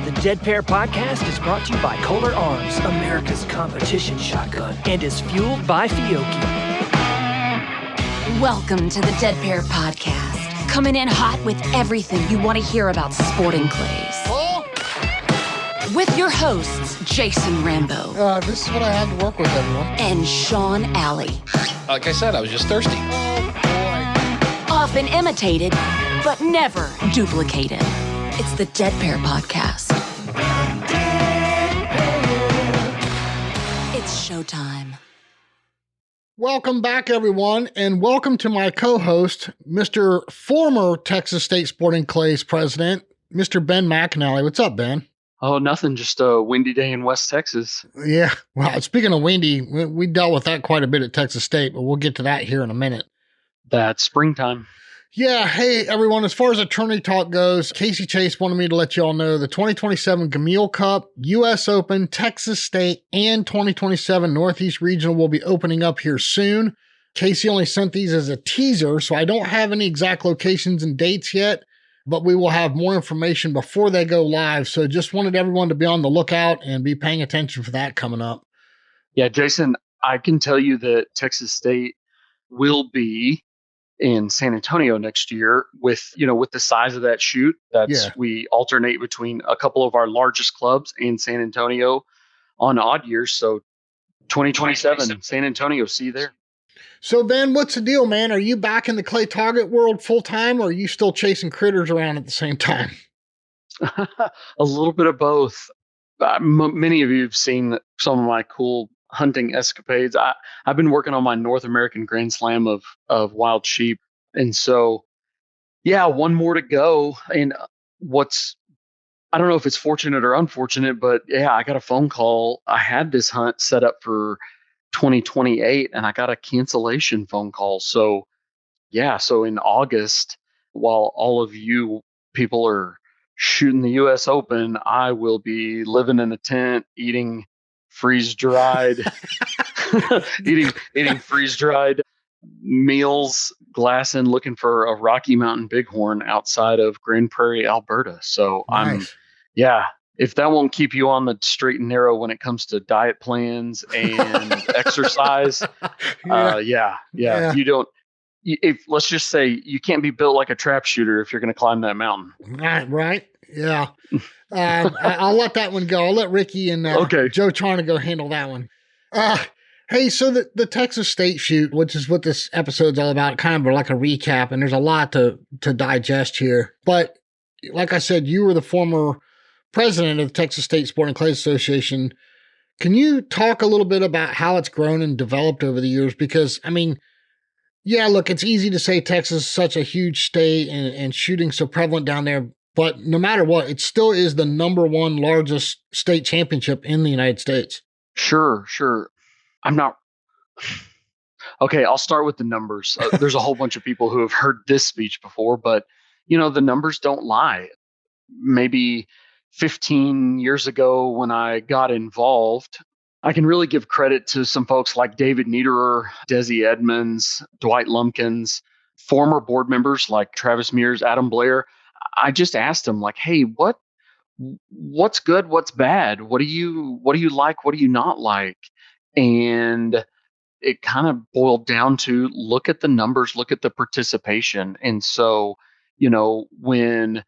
The Dead Pair Podcast is brought to you by Kolar Arms, America's competition shotgun, and is fueled by Fiocchi. Welcome to the Dead Pair Podcast, coming in hot with everything you want to hear about sporting clays. Oh. With your hosts, Jason Rambo. This is what I have to work with, everyone. And Sean Alley. Like I said, I was just thirsty. Oh, boy. Often imitated, but never duplicated. It's the Dead Pair Podcast. It's showtime. Welcome back, everyone, and welcome to my co-host, Mr. former Texas State Sporting Clays president, Mr. Ben McAnally. What's up, Ben? Oh, nothing. Just a windy day in West Texas. Yeah. Well, speaking of windy, we dealt with that quite a bit at Texas State, but we'll get to that here in a minute. That's springtime. Yeah. Hey, everyone. As far as attorney talk goes, Casey Chase wanted me to let you all know the 2027 Gamil Cup, U.S. Open, Texas State, and 2027 Northeast Regional will be opening up here soon. Casey only sent these as a teaser, so I don't have any exact locations and dates yet, but we will have more information before they go live. So just wanted everyone to be on the lookout and be paying attention for that coming up. Yeah, Jason, I can tell you that Texas State will be in San Antonio next year with the size of that shoot. We alternate between a couple of our largest clubs and San Antonio on odd years. So 2027, San Antonio, see you there. So Ben, what's the deal, man? Are you back in the clay target world full time, or are you still chasing critters around at the same time? A little bit of both. Many of you have seen some of my cool hunting escapades. I've been working on my North American Grand Slam of wild sheep. And so, yeah, one more to go. And I don't know if it's fortunate or unfortunate, but yeah, I got a phone call. I had this hunt set up for 2028 and I got a cancellation phone call. So yeah, so in August, while all of you people are shooting the US Open, I will be living in a tent, eating freeze-dried eating freeze-dried meals, glassing, looking for a Rocky Mountain bighorn outside of Grand Prairie, Alberta. So Nice. If that won't keep you on the straight and narrow when it comes to diet plans and exercise, Yeah. you don't. If let's just say you can't be built like a trap shooter if you're going to climb that mountain. Right. Yeah. I'll let that one go. I'll let Ricky and Joe Charna handle that one. Hey, so the Texas State shoot, which is what this episode's all about, kind of like a recap, and there's a lot to digest here. But like I said, you were the former president of the Texas State Sporting Clays Association. Can you talk a little bit about how it's grown and developed over the years? Because, I mean, yeah, look, it's easy to say Texas is such a huge state and shooting so prevalent down there, but no matter what, it still is the number one largest state championship in the United States. Sure. I'm not. Okay, I'll start with the numbers. There's a whole bunch of people who have heard this speech before, but, the numbers don't lie. Maybe 15 years ago when I got involved, I can really give credit to some folks like David Niederer, Desi Edmonds, Dwight Lumpkins, former board members like Travis Mears, Adam Blair. I just asked them, like, hey, what's good? What's bad? What do you like? What do you not like? And it kind of boiled down to look at the numbers, look at the participation. And so, when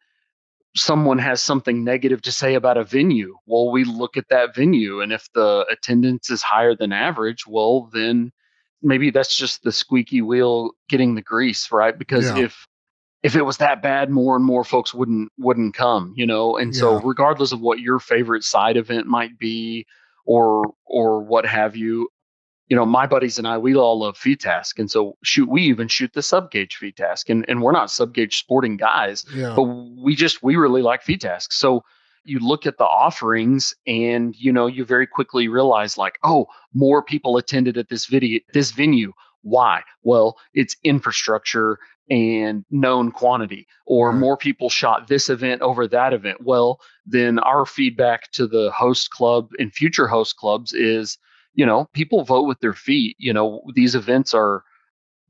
someone has something negative to say about a venue, well, we look at that venue. And if the attendance is higher than average, well, then maybe that's just the squeaky wheel getting the grease, right? Because if it was that bad, more and more folks wouldn't come, And so regardless of what your favorite side event might be or what have you, my buddies and I, we all love FETASC. And so we even shoot the sub-gauge FETASC, and we're not sub-gauge sporting guys, but we really like FETASC. So you look at the offerings and, you very quickly realize like, oh, more people attended at this venue. Why? Well, it's infrastructure and known quantity, or more people shot this event over that event. Well, then our feedback to the host club and future host clubs is, people vote with their feet. These events are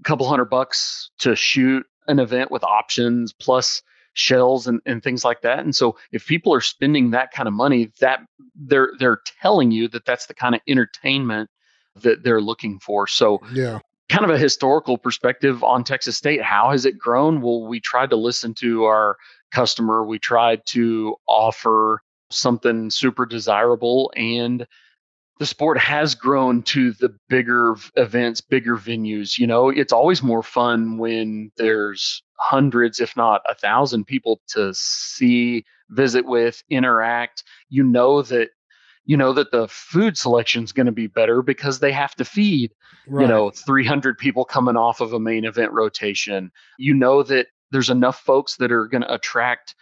a couple $100 to shoot an event with options plus shells and things like that. And so if people are spending that kind of money, that they're telling you that that's the kind of entertainment that they're looking for. So yeah. Kind of a historical perspective on Texas State. How has it grown? Well, we tried to listen to our customer. We tried to offer something super desirable, and the sport has grown to the bigger events, bigger venues. It's always more fun when there's hundreds, if not 1,000 people to see, visit with, interact. That the food selection is going to be better because they have to feed, 300 people coming off of a main event rotation. That there's enough folks that are going to attract,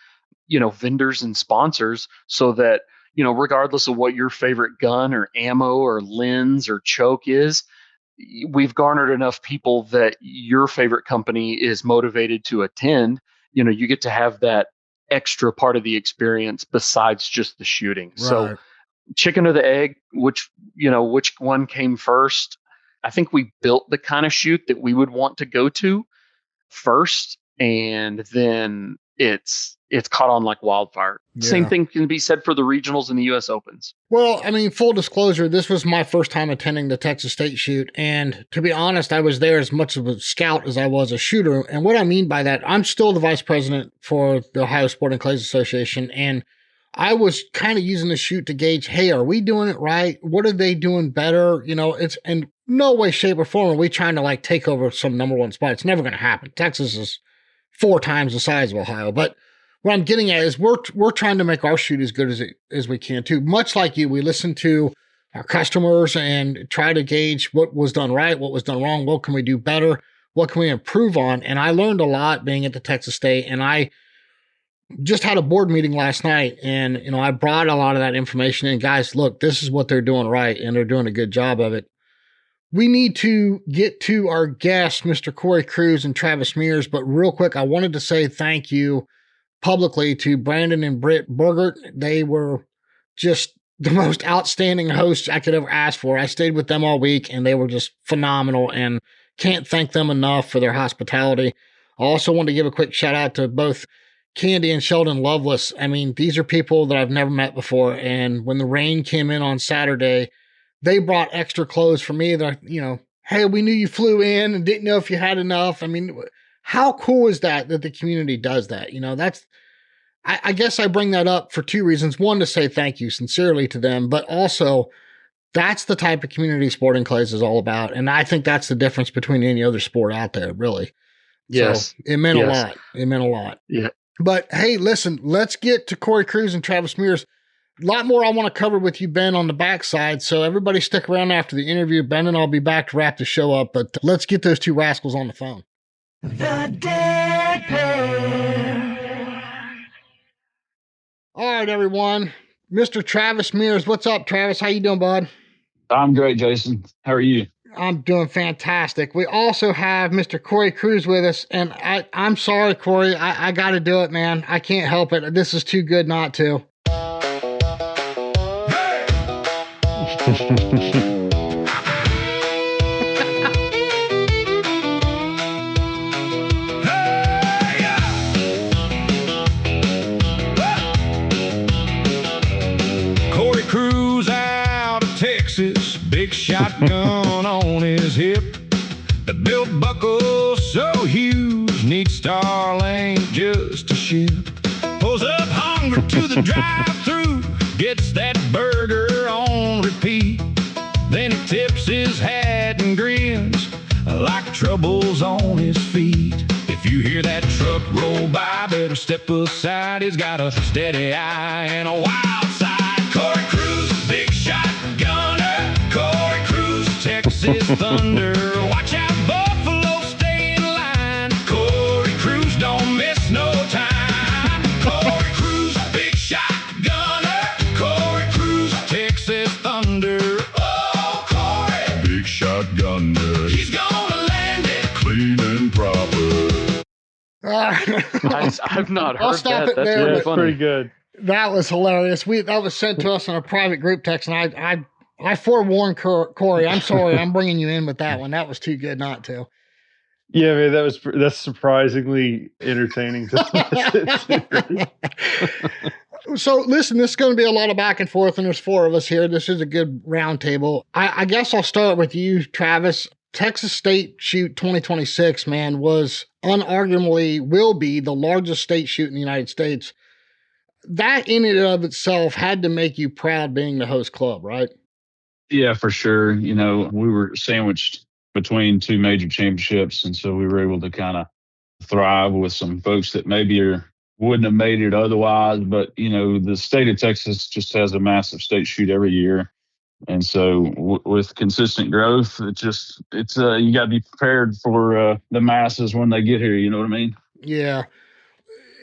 vendors and sponsors so that, regardless of what your favorite gun or ammo or lens or choke is, we've garnered enough people that your favorite company is motivated to attend. You get to have that extra part of the experience besides just the shooting. Right. So chicken or the egg, which one came first? I think we built the kind of shoot that we would want to go to first, and then it's caught on like wildfire. Yeah. Same thing can be said for the regionals and the U.S. Opens. Well, I mean, full disclosure, this was my first time attending the Texas State shoot, and to be honest, I was there as much of a scout as I was a shooter. And what I mean by that, I'm still the vice president for the Ohio Sporting Clays Association, and I was kind of using the shoot to gauge, hey, are we doing it right? What are they doing better? It's in no way, shape, or form are we trying to like take over some number one spot. It's never going to happen. Texas is 4 times the size of Ohio. But what I'm getting at is we're trying to make our shoot as good as we can too. Much like you, we listen to our customers and try to gauge what was done right, what was done wrong, what can we do better, what can we improve on. And I learned a lot being at the Texas State, and I just had a board meeting last night, and I brought a lot of that information in. Guys, look, this is what they're doing right, and they're doing a good job of it. We need to get to our guests, Mr. Cory Kruse and Travis Mears, but real quick, I wanted to say thank you publicly to Brandon and Britt Burgert. They were just the most outstanding hosts I could ever ask for. I stayed with them all week, and they were just phenomenal, and can't thank them enough for their hospitality. I also want to give a quick shout out to both Candy and Sheldon Lovelace. I mean, these are people that I've never met before. And when the rain came in on Saturday, they brought extra clothes for me that, hey, we knew you flew in and didn't know if you had enough. I mean, how cool is that the community does that? I guess I bring that up for 2 reasons. One, to say thank you sincerely to them, but also that's the type of community Sporting Clays is all about. And I think that's the difference between any other sport out there, really. Yes. So it meant a lot. It meant a lot. Yeah. But hey, listen, let's get to Cory Kruse and Travis Mears. A lot more I want to cover with you, Ben, on the backside. So everybody stick around after the interview. Ben and I'll be back to wrap the show up. But let's get those 2 rascals on the phone. The Dead Pair. All right, everyone. Mr. Travis Mears. What's up, Travis? How you doing, bud? I'm great, Jason. How are you? I'm doing fantastic. We also have Mr. Cory Kruse with us, and I'm sorry, Cory. I got to do it, man. I can't help it. This is too good not to. Cory Kruse out of Texas, big shotgun on his hip. The belt buckle so huge, needs Starlink just to ship. Pulls up hungry to the drive-thru, gets that burger on repeat. Then he tips his hat and grins like trouble's on his feet. If you hear that truck roll by, better step aside. He's got a steady eye and a wild side. Cory Kruse, big shot gunner. Cory Kruse, Texas Thunder. Watch out, Buffalo, stay in line. Cory Kruse, don't miss no time. Cory Kruse, big shot gunner. Cory Kruse, Texas Thunder. Oh, Cory, big shot gunner. He's gonna land it clean and proper. I've not heard that. That's there, really funny. Pretty good. That was hilarious. That was sent to us in a private group text, and I forewarned Cory. I'm sorry, I'm bringing you in with that one. That was too good not to. Yeah, man, that's surprisingly entertaining to listen. So listen, this is going to be a lot of back and forth, and there's 4 of us here. This is a good round table. I guess I'll start with you, Travis. Texas State Shoot 2026, man, was unarguably will be the largest state shoot in the United States. That in and of itself had to make you proud being the host club, right? Yeah, for sure. You know, we were sandwiched between 2 major championships, and so we were able to kind of thrive with some folks that maybe wouldn't have made it otherwise. But, you know, the state of Texas just has a massive state shoot every year. And so with consistent growth, it's you got to be prepared for the masses when they get here. You know what I mean? Yeah.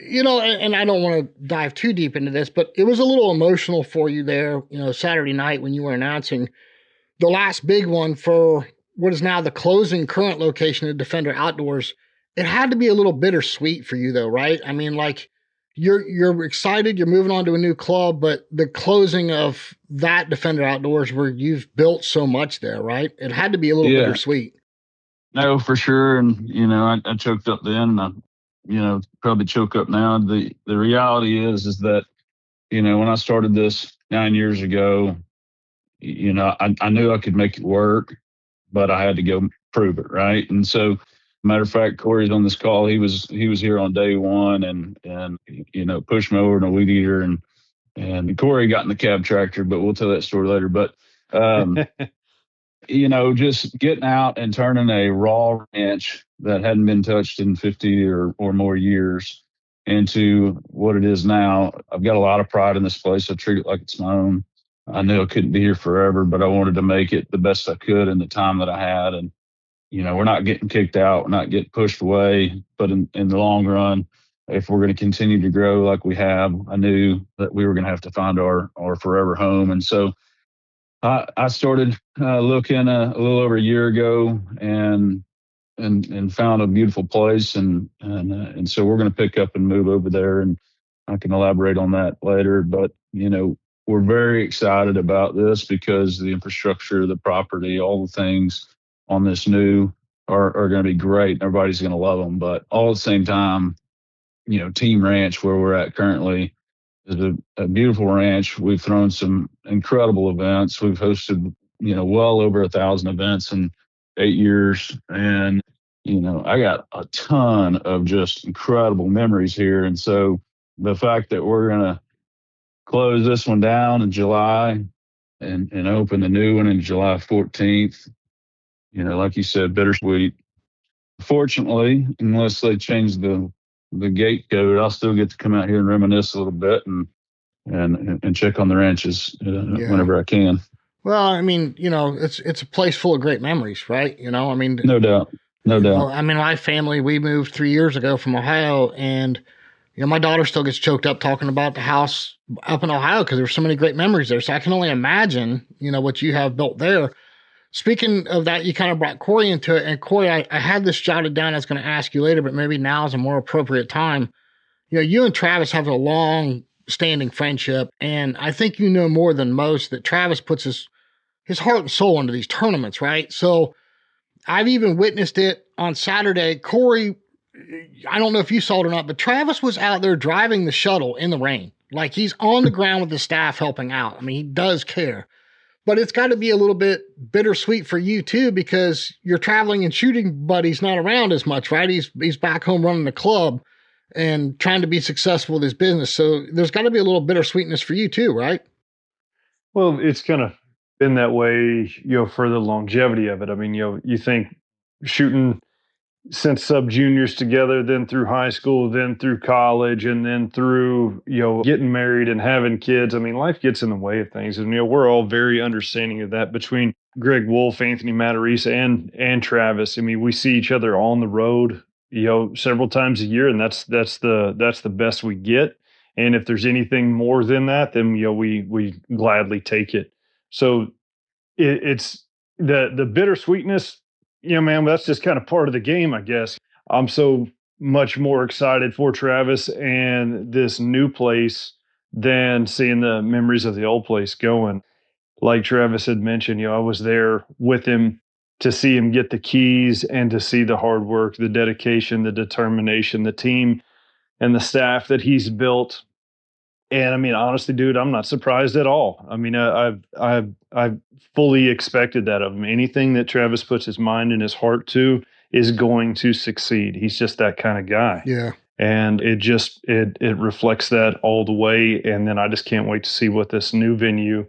You know, and I don't want to dive too deep into this, but it was a little emotional for you there, you know, Saturday night when you were announcing the last big one for what is now the closing current location of Defender Outdoors. It had to be a little bittersweet for you though, right? I mean, like you're excited, you're moving on to a new club, but the closing of that Defender Outdoors where you've built so much there, right? It had to be a little bittersweet. No, for sure. And, you know, I choked up then and I, you know, probably choke up now. The reality is that, you know, when I started this 9 years ago, you know, I knew I could make it work, but I had to go prove it. Right. And so, matter of fact, Cory's on this call. He was here on day one and, you know, pushed me over in a weed eater and Cory got in the cab tractor, but we'll tell that story later. But, you know, just getting out and turning a raw ranch that hadn't been touched in 50 or more years into what it is now. I've got a lot of pride in this place. I treat it like it's my own. I knew I couldn't be here forever, but I wanted to make it the best I could in the time that I had. And, you know, we're not getting kicked out. We're not getting pushed away. But in the long run, if we're going to continue to grow like we have, I knew that we were going to have to find our forever home. And so I started looking a little over a year ago and found a beautiful place. And so we're going to pick up and move over there. And I can elaborate on that later. But, you know, we're very excited about this because the infrastructure, the property, all the things on this new are going to be great. And everybody's going to love them. But all at the same time, you know, Team Ranch, where we're at currently, is a beautiful ranch. We've thrown some incredible events. We've hosted, you know, well over 1,000 events in 8 years. And, you know, I got a ton of just incredible memories here. And so the fact that we're going to close this one down in July and open the new one in July 14th, you know, like you said, bittersweet. Fortunately, unless they change the gate code, I'll still get to come out here and reminisce a little bit and check on the ranches whenever I can. Well, I mean, you know, it's a place full of great memories, right? You know, I mean, no doubt. I mean, my family, we moved 3 years ago from Ohio, and you know, my daughter still gets choked up talking about the house up in Ohio because there's so many great memories there. So I can only imagine, you know, what you have built there. Speaking of that, you kind of brought Cory into it. And Cory, I had this jotted down. I was going to ask you later, but maybe now is a more appropriate time. You know, you and Travis have a long standing friendship. And I think you know more than most that Travis puts his heart and soul into these tournaments, right? So I've even witnessed it on Saturday. Cory, I don't know if you saw it or not, but Travis was out there driving the shuttle in the rain. Like he's on the ground with the staff helping out. I mean, he does care. But it's got to be a little bit bittersweet for you too, because your traveling and shooting buddy's not around as much, right? He's back home running the club and trying to be successful with his business. So there's got to be a little bittersweetness for you too, right? Well, it's kind of been that way, you know, for the longevity of it. I mean, you know, you think shooting since sub juniors together, then through high school, then through college, and then through, you know, getting married and having kids. I mean, life gets in the way of things. And, you know, we're all very understanding of that between Greg Wolf, Anthony Matarisa, and Travis. I mean, we see each other on the road, you know, several times a year, and that's the best we get. And if there's anything more than that, then, you know, we gladly take it. So it's the bittersweetness. You know, man, that's just kind of part of the game, I guess. I'm so much more excited for Travis and this new place than seeing the memories of the old place going. Like Travis had mentioned, you know, I was there with him to see him get the keys and to see the hard work, the dedication, the determination, the team and the staff that he's built. And I mean, honestly, dude, I'm not surprised at all. I mean, I've fully expected that of him. Anything that Travis puts his mind and his heart to is going to succeed. He's just that kind of guy. Yeah. And it reflects that all the way. And then I just can't wait to see what this new venue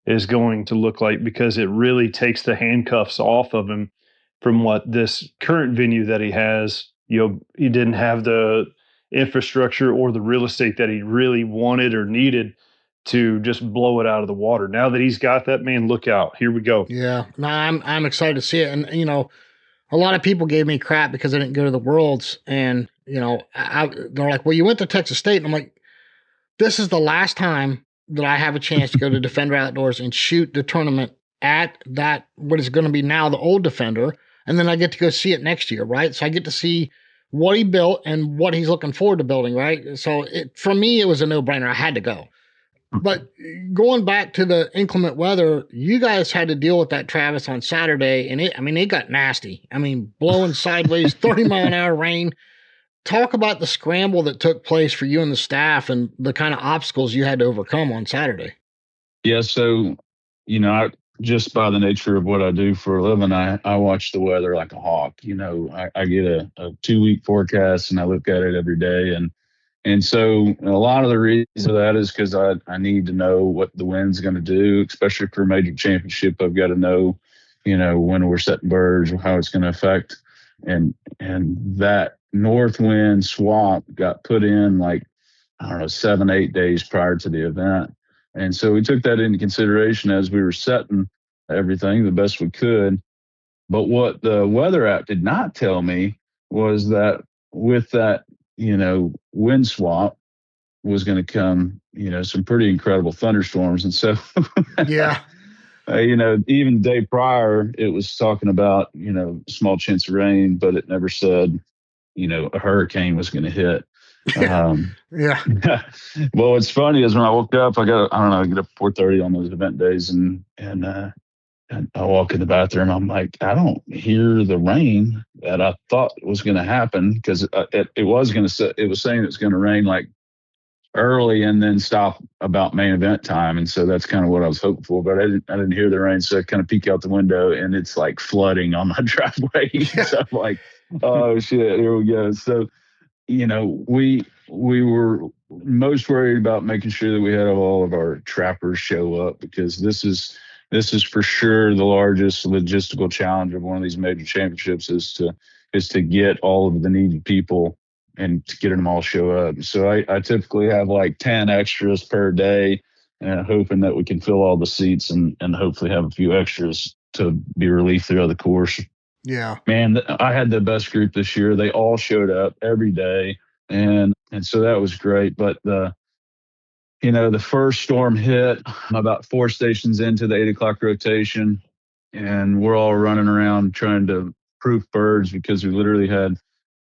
is going to look like, because it really takes the handcuffs off of him from what this current venue that he has. You know, he didn't have the infrastructure or the real estate that he really wanted or needed to just blow it out of the water. Now that he's got that, man, look out. Here we go. Yeah. No, I'm excited to see it. And, you know, a lot of people gave me crap because I didn't go to the Worlds. And, you know, they're like, well, you went to Texas State. And I'm like, this is the last time that I have a chance to go to Defender Outdoors and shoot the tournament at that, what is going to be now the old Defender. And then I get to go see it next year, right? So I get to see what he built and what he's looking forward to building, right? So for me, it was a no-brainer. I had to go. But going back to the inclement weather, you guys had to deal with that, Travis, on Saturday, and it got nasty. I mean, blowing sideways, 30-mile-an-hour rain. Talk about the scramble that took place for you and the staff and the kind of obstacles you had to overcome on Saturday. Yeah, so, you know, just by the nature of what I do for a living, I watch the weather like a hawk. You know, I get a 2-week forecast and I look at it every day. And so a lot of the reason for that is because I need to know what the wind's going to do, especially for a major championship. I've got to know, you know, when we're setting birds, how it's going to affect. And that north wind swap got put in like, I don't know, 7-8 days prior to the event. And so we took that into consideration as we were setting everything the best we could. But what the weather app did not tell me was that with that, you know, wind swap was going to come, you know, some pretty incredible thunderstorms. And so, yeah, you know, even the day prior, it was talking about, you know, small chance of rain, but it never said, you know, a hurricane was going to hit. Yeah. Well, what's funny is when I woke up, I get up 4:30 on those event days, and I walk in the bathroom. I'm like, I don't hear the rain that I thought was going to happen, because it was saying it was going to rain like early and then stop about main event time, and so that's kind of what I was hoping for. But I didn't hear the rain, so I kind of peek out the window and it's like flooding on my driveway. So I'm like, oh shit, here we go. So, you know, we were most worried about making sure that we had all of our trappers show up, because this is for sure the largest logistical challenge of one of these major championships is to get all of the needed people and to get them all show up. So I typically have like 10 extras per day, hoping that we can fill all the seats and hopefully have a few extras to be relieved throughout the course. Yeah, man, I had the best group this year. They all showed up every day. And so that was great. But the first storm hit about 4 stations into the 8 o'clock rotation, and we're all running around trying to proof birds because we literally had,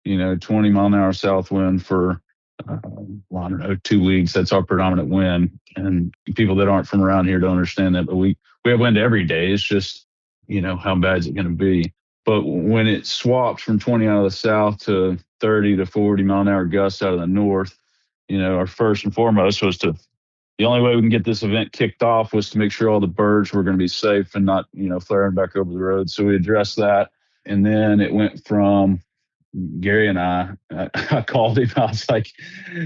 20-mile-an-hour south wind for, 2 weeks. That's our predominant wind. And people that aren't from around here don't understand that. But we have wind every day. It's just, how bad is it going to be? But when it swapped from 20 out of the south to 30 to 40 mile an hour gusts out of the north, our first and foremost was the only way we can get this event kicked off was to make sure all the birds were going to be safe and not, flaring back over the road. So we addressed that. And then it went from Gary and I called him. I was like,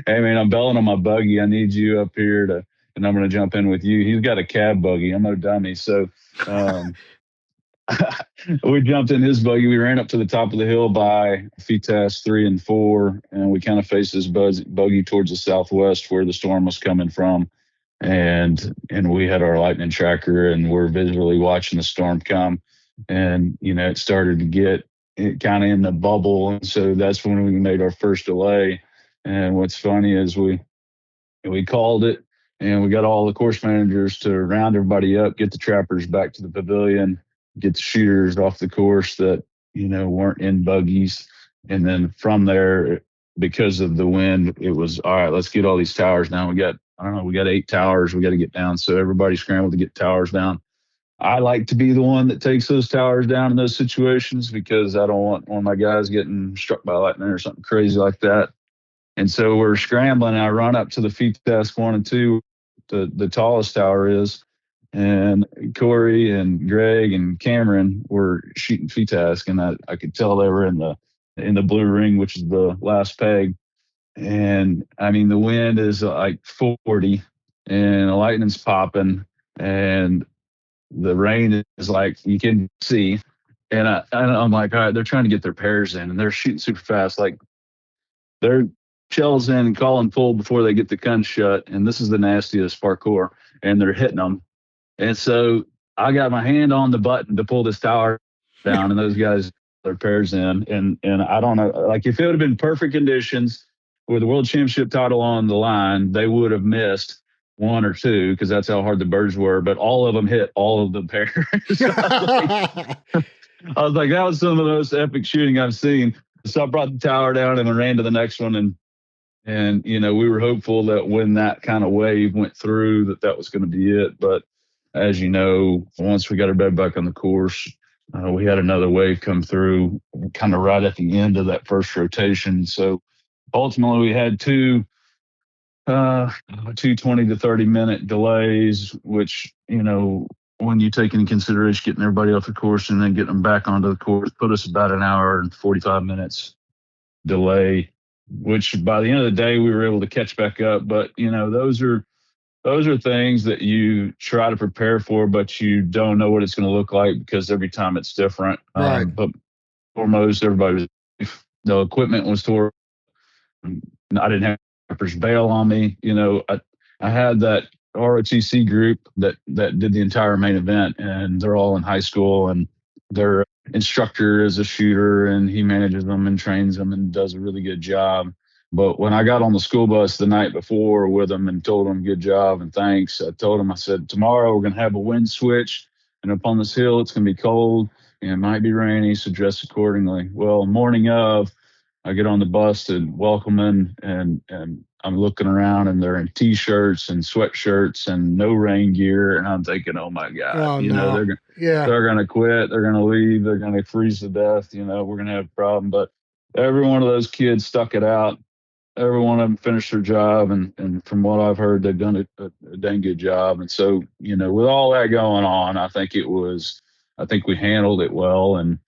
hey man, I'm belling on my buggy. I need you up here and I'm going to jump in with you. He's got a cab buggy. I'm no dummy. So, we jumped in his buggy. We ran up to the top of the hill by FTS 3 and 4, and we kind of faced this buggy towards the southwest where the storm was coming from. And we had our lightning tracker, and we're visually watching the storm come. And, it started to get kind of in the bubble. And so that's when we made our first delay. And what's funny is we called it, and we got all the course managers to round everybody up, get the trappers back to the pavilion, get the shooters off the course that, weren't in buggies. And then from there, because of the wind, it was, all right, let's get all these towers down. We got 8 towers we got to get down. So everybody scrambled to get towers down. I like to be the one that takes those towers down in those situations because I don't want one of my guys getting struck by lightning or something crazy like that. And so we're scrambling. I run up to the feet task 1 and 2, the tallest tower is, and Cory and Greg and Cameron were shooting feet task, and I could tell they were in the blue ring, which is the last peg. And I mean, the wind is like 40 and the lightning's popping and the rain is like, you can see. And I'm like, all right, they're trying to get their pairs in and they're shooting super fast. Like they're shells in and calling full before they get the gun shut. And this is the nastiest parkour and they're hitting them. And so I got my hand on the button to pull this tower down and those guys, their pairs in. And I don't know, like if it would have been perfect conditions, with the world championship title on the line, they would have missed 1 or 2 because that's how hard the birds were. But all of them hit all of the pairs. I was like, that was some of the most epic shooting I've seen. So I brought the tower down and I ran to the next one. And you know, we were hopeful that when that kind of wave went through, that was going to be it. But as you know, once we got our bed back on the course, we had another wave come through kind of right at the end of that first rotation. So ultimately, we had two 20 to 30 minute delays, which, you know, when you take into consideration getting everybody off the course and then getting them back onto the course, put us about an hour and 45 minutes delay, which by the end of the day, we were able to catch back up. But, you know, those are things that you try to prepare for, but you don't know what it's going to look like because every time it's different. Right. But foremost, everybody the equipment was tore. I didn't have campers bail on me. You know, I had that ROTC group that did the entire main event, and they're all in high school, and their instructor is a shooter, and he manages them and trains them and does a really good job. But when I got on the school bus the night before with them and told them good job and thanks, I told them, I said, tomorrow we're going to have a wind switch, and up on this hill it's going to be cold and it might be rainy, so dress accordingly. Well, morning of, I get on the bus to welcome them, and I'm looking around, and they're in T-shirts and sweatshirts and no rain gear, and I'm thinking, oh my God, know, they're gonna quit, they're gonna leave, they're gonna freeze to death, you know, we're gonna have a problem. But every one of those kids stuck it out. Every one of them finished their job, and from what I've heard, they've done a dang good job. And so, you know, with all that going on, I think we handled it well, and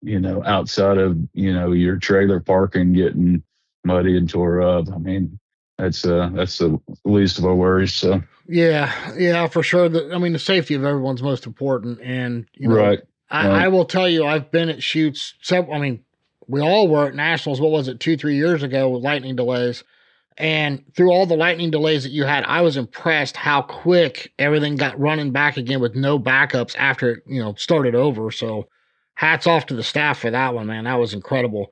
you know, outside of, you know, your trailer parking getting muddy and tore up, I mean, that's the least of our worries. So yeah, for sure. The safety of everyone's most important, and you know, right. I will tell you, I've been at shoots. We all were at nationals. What was it, 2-3 years ago with lightning delays? And through all the lightning delays that you had, I was impressed how quick everything got running back again with no backups after it, you know, started over. So hats off to the staff for that one, man. That was incredible.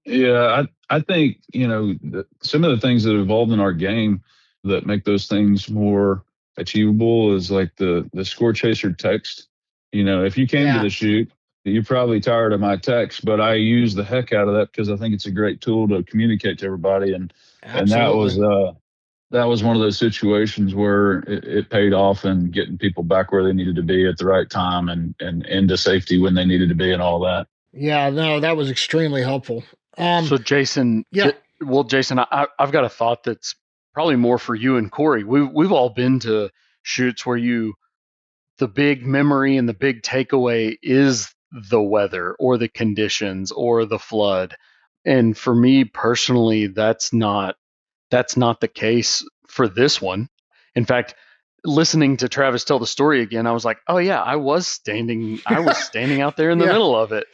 Yeah, I think, you know, some of the things that evolved in our game that make those things more achievable is like the score chaser text. You know, if you came to the shoot, you're probably tired of my text, but I use the heck out of that because I think it's a great tool to communicate to everybody. And that was one of those situations where it paid off in getting people back where they needed to be at the right time and into safety when they needed to be and all that. Yeah, no, that was extremely helpful. So Jason, Jason, I've got a thought that's probably more for you and Cory. We've all been to shoots where the big memory and the big takeaway is the weather or the conditions or the flood. And for me personally, that's not the case for this one. In fact, listening to Travis tell the story again, I was like, oh yeah, I was standing out there in the middle of it.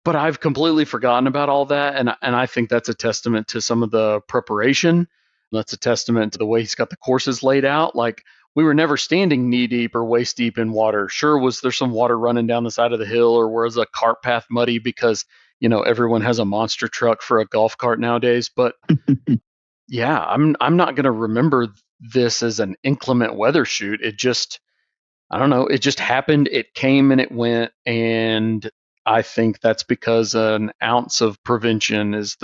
But I've completely forgotten about all that. And I think that's a testament to some of the preparation. That's a testament to the way he's got the courses laid out. Like, we were never standing knee deep or waist deep in water. Sure, was there some water running down the side of the hill, or was a cart path muddy because, you know, everyone has a monster truck for a golf cart nowadays. But yeah, I'm not going to remember this as an inclement weather shoot. It just, I don't know. It just happened. It came and it went. And I think that's because an ounce of prevention is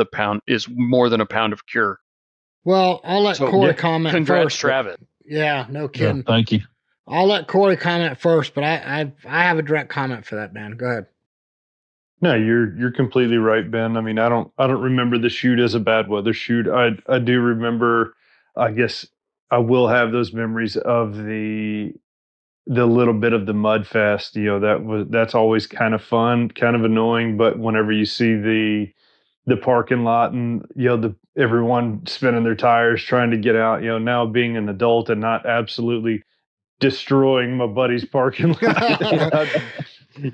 more than a pound of cure. Well, I'll let Cory comment congrats, first. Travis. Yeah, no kidding. Yeah, thank you. I'll let Cory comment first, but I have a direct comment for that, man. Go ahead. No, you're completely right, Ben. I mean, I don't remember the shoot as a bad weather shoot. I do remember, I guess I will have those memories of the little bit of the mud fest. That's always kind of fun, kind of annoying, but whenever you see the parking lot and everyone spinning their tires trying to get out, now being an adult and not absolutely destroying my buddy's parking lot.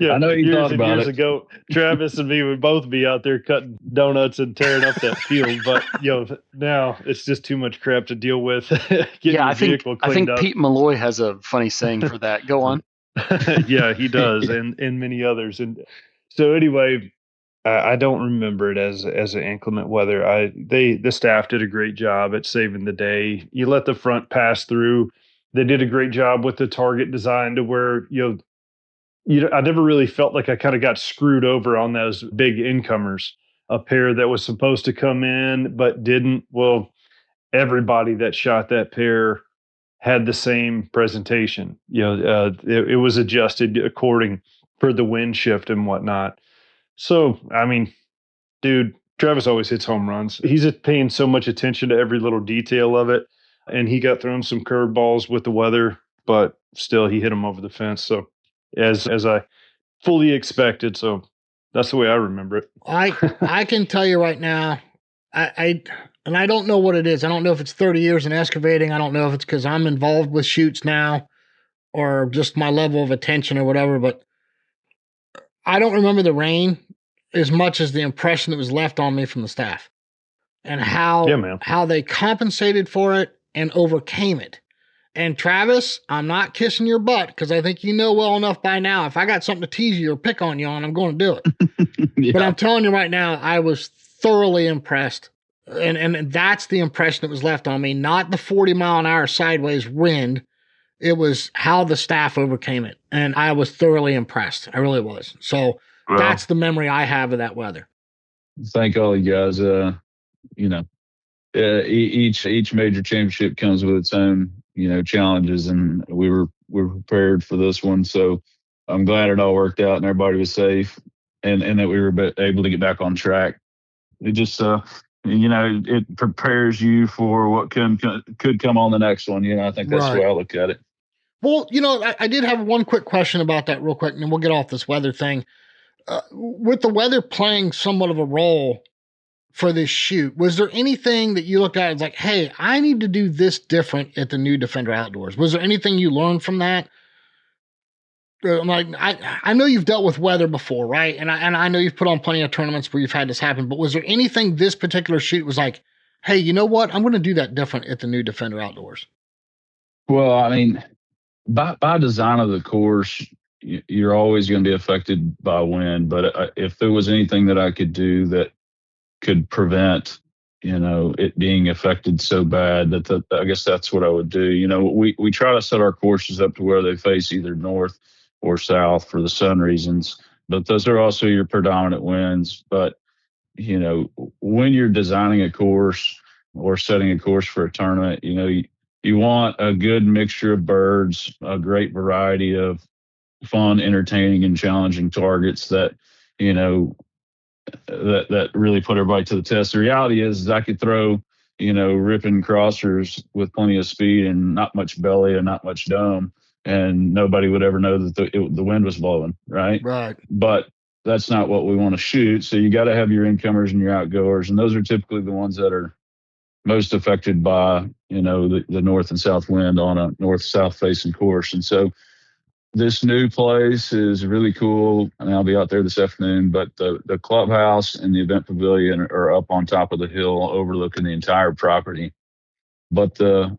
Yeah, I know you years thought and about years it. ago, Travis and me would both be out there cutting donuts and tearing up that field. But now it's just too much crap to deal with. I think up. Pete Malloy has a funny saying for that. Go on. Yeah, he does, and many others. And so anyway, I don't remember it as an inclement weather. The staff did a great job at saving the day. You let the front pass through. They did a great job with the target design to where I never really felt like I kind of got screwed over on those big incomers. A pair that was supposed to come in but didn't. Well, everybody that shot that pair had the same presentation. It was adjusted according for the wind shift and whatnot. So, I mean, dude, Travis always hits home runs. He's paying so much attention to every little detail of it, and he got thrown some curveballs with the weather, but still he hit him over the fence. So, as I fully expected. So that's the way I remember it. I can tell you right now, I don't know what it is. I don't know if it's 30 years in excavating. I don't know if it's because I'm involved with shoots now or just my level of attention or whatever, but I don't remember the rain as much as the impression that was left on me from the staff and how they compensated for it and overcame it. And Travis, I'm not kissing your butt because I think you know well enough by now. If I got something to tease you or pick on you on, I'm going to do it. Yeah. But I'm telling you right now, I was thoroughly impressed. And that's the impression that was left on me, not the 40-mile-an-hour sideways wind. It was how the staff overcame it. And I was thoroughly impressed. I really was. So that's the memory I have of that weather. Thank all you guys. Each major championship comes with its own challenges, and we're prepared for this one. So I'm glad it all worked out and everybody was safe, and that we were able to get back on track. It just it prepares you for what could come on the next one. I think that's the way I look at it. Well, I did have one quick question about that real quick, and then we'll get off this weather thing. With the weather playing somewhat of a role for this shoot, was there anything that you looked at as like, hey, I need to do this different at the new Defender Outdoors? Was there anything you learned from that? I know you've dealt with weather before, right? And I know you've put on plenty of tournaments where you've had this happen, but was there anything this particular shoot was like, hey, you know what? I'm going to do that different at the new Defender Outdoors? Well, I mean, by design of the course, you're always going to be affected by wind. But if there was anything that I could do that could prevent, it being affected so bad I guess that's what I would do. We try to set our courses up to where they face either north or south for the sun reasons, but those are also your predominant winds. But, when you're designing a course or setting a course for a tournament, you want a good mixture of birds, a great variety of fun, entertaining, and challenging targets that, that really put everybody to the test. The reality is I could throw, ripping crossers with plenty of speed and not much belly and not much dome, and nobody would ever know that the wind was blowing, right? Right. But that's not what we want to shoot. So you got to have your incomers and your outgoers, and those are typically the ones that are most affected by, the north and south wind on a north-south facing course. And so this new place is really cool. I mean, I'll be out there this afternoon, but the clubhouse and the event pavilion are up on top of the hill overlooking the entire property. But the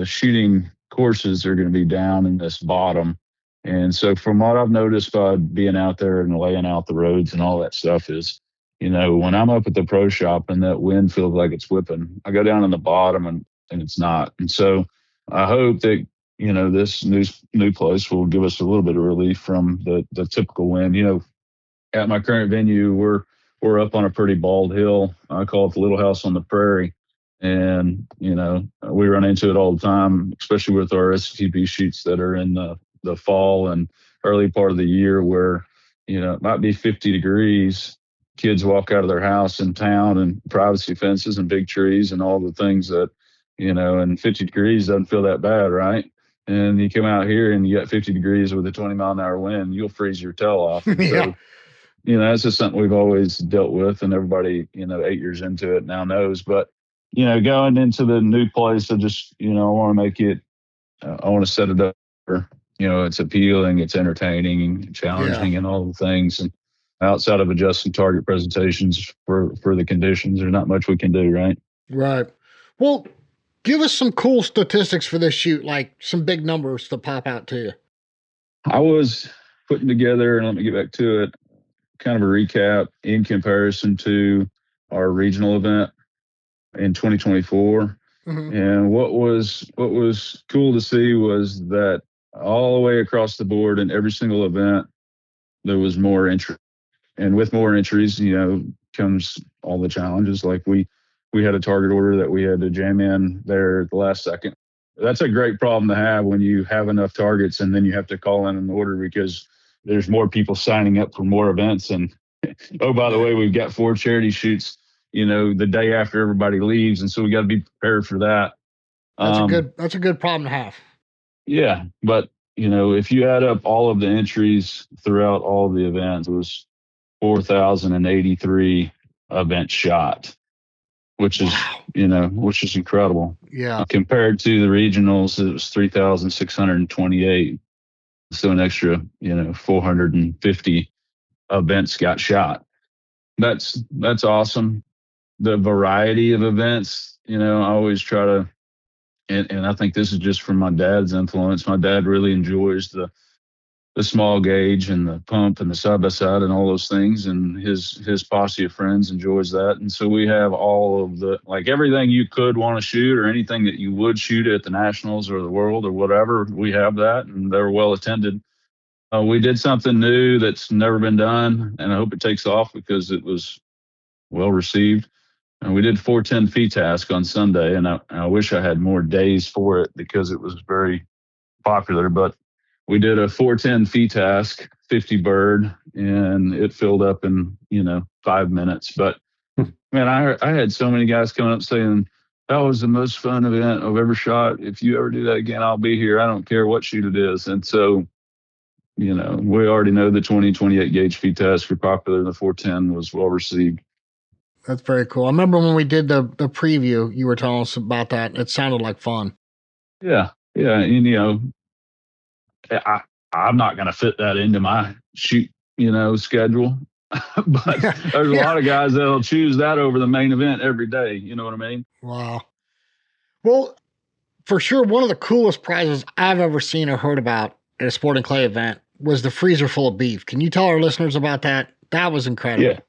shooting courses are going to be down in this bottom. And so from what I've noticed by being out there and laying out the roads and all that stuff is, when I'm up at the pro shop and that wind feels like it's whipping, I go down in the bottom and it's not. And so I hope that, this new place will give us a little bit of relief from the typical wind. At my current venue, we're up on a pretty bald hill. I call it the Little House on the Prairie. And, we run into it all the time, especially with our STP shoots that are in the fall and early part of the year where, it might be 50 degrees. Kids walk out of their house in town and privacy fences and big trees and all the things that, and 50 degrees doesn't feel that bad, right? And you come out here and you got 50 degrees with a 20-mile-an-hour wind, you'll freeze your tail off. Yeah. So, that's just something we've always dealt with, and everybody, 8 years into it now knows. But, going into the new place, I just, I want to make it, I want to set it up for, it's appealing, it's entertaining, challenging, and all the things. And outside of adjusting target presentations for the conditions, there's not much we can do, right? Right. Well, give us some cool statistics for this shoot, like some big numbers to pop out to you. I was putting together, and let me get back to it, kind of a recap in comparison to our regional event in 2024. Mm-hmm. And what was cool to see was that all the way across the board in every single event, there was more entry. And with more entries, comes all the challenges. Like we had a target order that we had to jam in there at the last second. That's a great problem to have when you have enough targets and then you have to call in an order because there's more people signing up for more events. And oh, by the way, we've got 4 charity shoots, the day after everybody leaves. And so we got to be prepared for that. That's a good problem to have. Yeah. But, if you add up all of the entries throughout all of the events, it was 4,083 events shot, which is, which is incredible. Yeah. Compared to the regionals, it was 3,628. So an extra, 450 events got shot. That's awesome. The variety of events, I always try to, and I think this is just from my dad's influence. My dad really enjoys the small gauge and the pump and the side by side and all those things. And his posse of friends enjoys that. And so we have all of the, like everything you could want to shoot or anything that you would shoot at the nationals or the world or whatever, we have that, and they're well attended. We did something new that's never been done, and I hope it takes off because it was well received. And we did 410 FTASC on Sunday, and I wish I had more days for it because it was very popular. But we did a 410 FTASC, 50 bird, and it filled up in 5 minutes. But man, I had so many guys coming up saying that was the most fun event I've ever shot. If you ever do that again, I'll be here. I don't care what shoot it is. And so, we already know the 20-28 gauge FTASC were popular, and the 410 was well received. That's very cool. I remember when we did the preview, you were telling us about that. It sounded like fun. Yeah. Yeah. And, I'm not going to fit that into my shoot, schedule. But there's a lot of guys that'll choose that over the main event every day. You know what I mean? Wow. Well, for sure, one of the coolest prizes I've ever seen or heard about at a sporting clay event was the freezer full of beef. Can you tell our listeners about that? That was incredible. Yeah.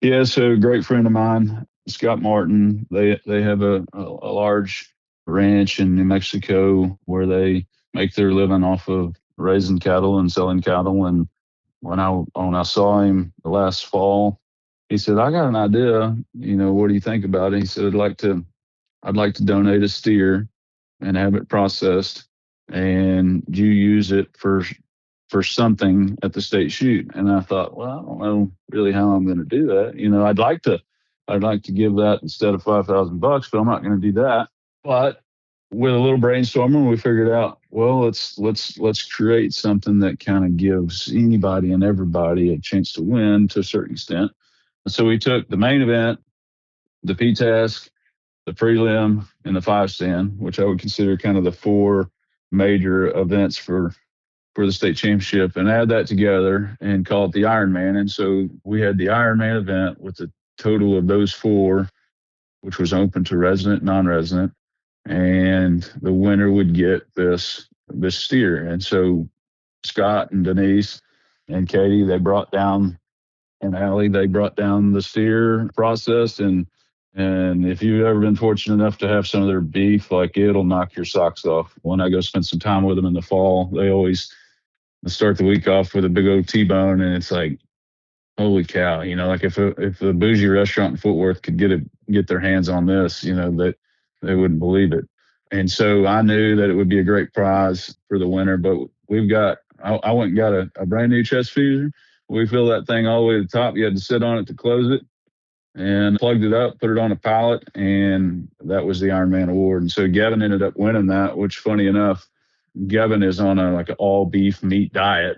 Yeah, so a great friend of mine, Scott Martin, they have a large ranch in New Mexico where they make their living off of raising cattle and selling cattle. And when I saw him the last fall, he said, "I got an idea. What do you think about it?" He said, I'd like to donate a steer and have it processed, and you use it for something at the state shoot. And I thought, well, I don't know really how I'm going to do that. I'd like to give that instead of $5,000, but I'm not going to do that. But with a little brainstorming, we figured out, well, let's create something that kind of gives anybody and everybody a chance to win to a certain extent. And so we took the main event, the FTASC, the prelim, and the 5-stand, which I would consider kind of the 4 major events for the state championship, and add that together and call it the Ironman. And so we had the Ironman event with the total of those 4, which was open to resident, non-resident, and the winner would get this steer. And so Scott and Denise and Katie, they brought down, and Allie, they brought down the steer processed. And if you've ever been fortunate enough to have some of their beef, like, it'll knock your socks off. When I go spend some time with them in the fall, they always start the week off with a big old T-bone, and it's like, holy cow! Like if a bougie restaurant in Fort Worth could get their hands on this, that they wouldn't believe it. And so I knew that it would be a great prize for the winner. But I went and got a brand new chest freezer. We filled that thing all the way to the top. You had to sit on it to close it, and plugged it up, put it on a pallet, and that was the Ironman Award. And so Gavin ended up winning that, which, funny enough, Gavin is on an all beef meat diet.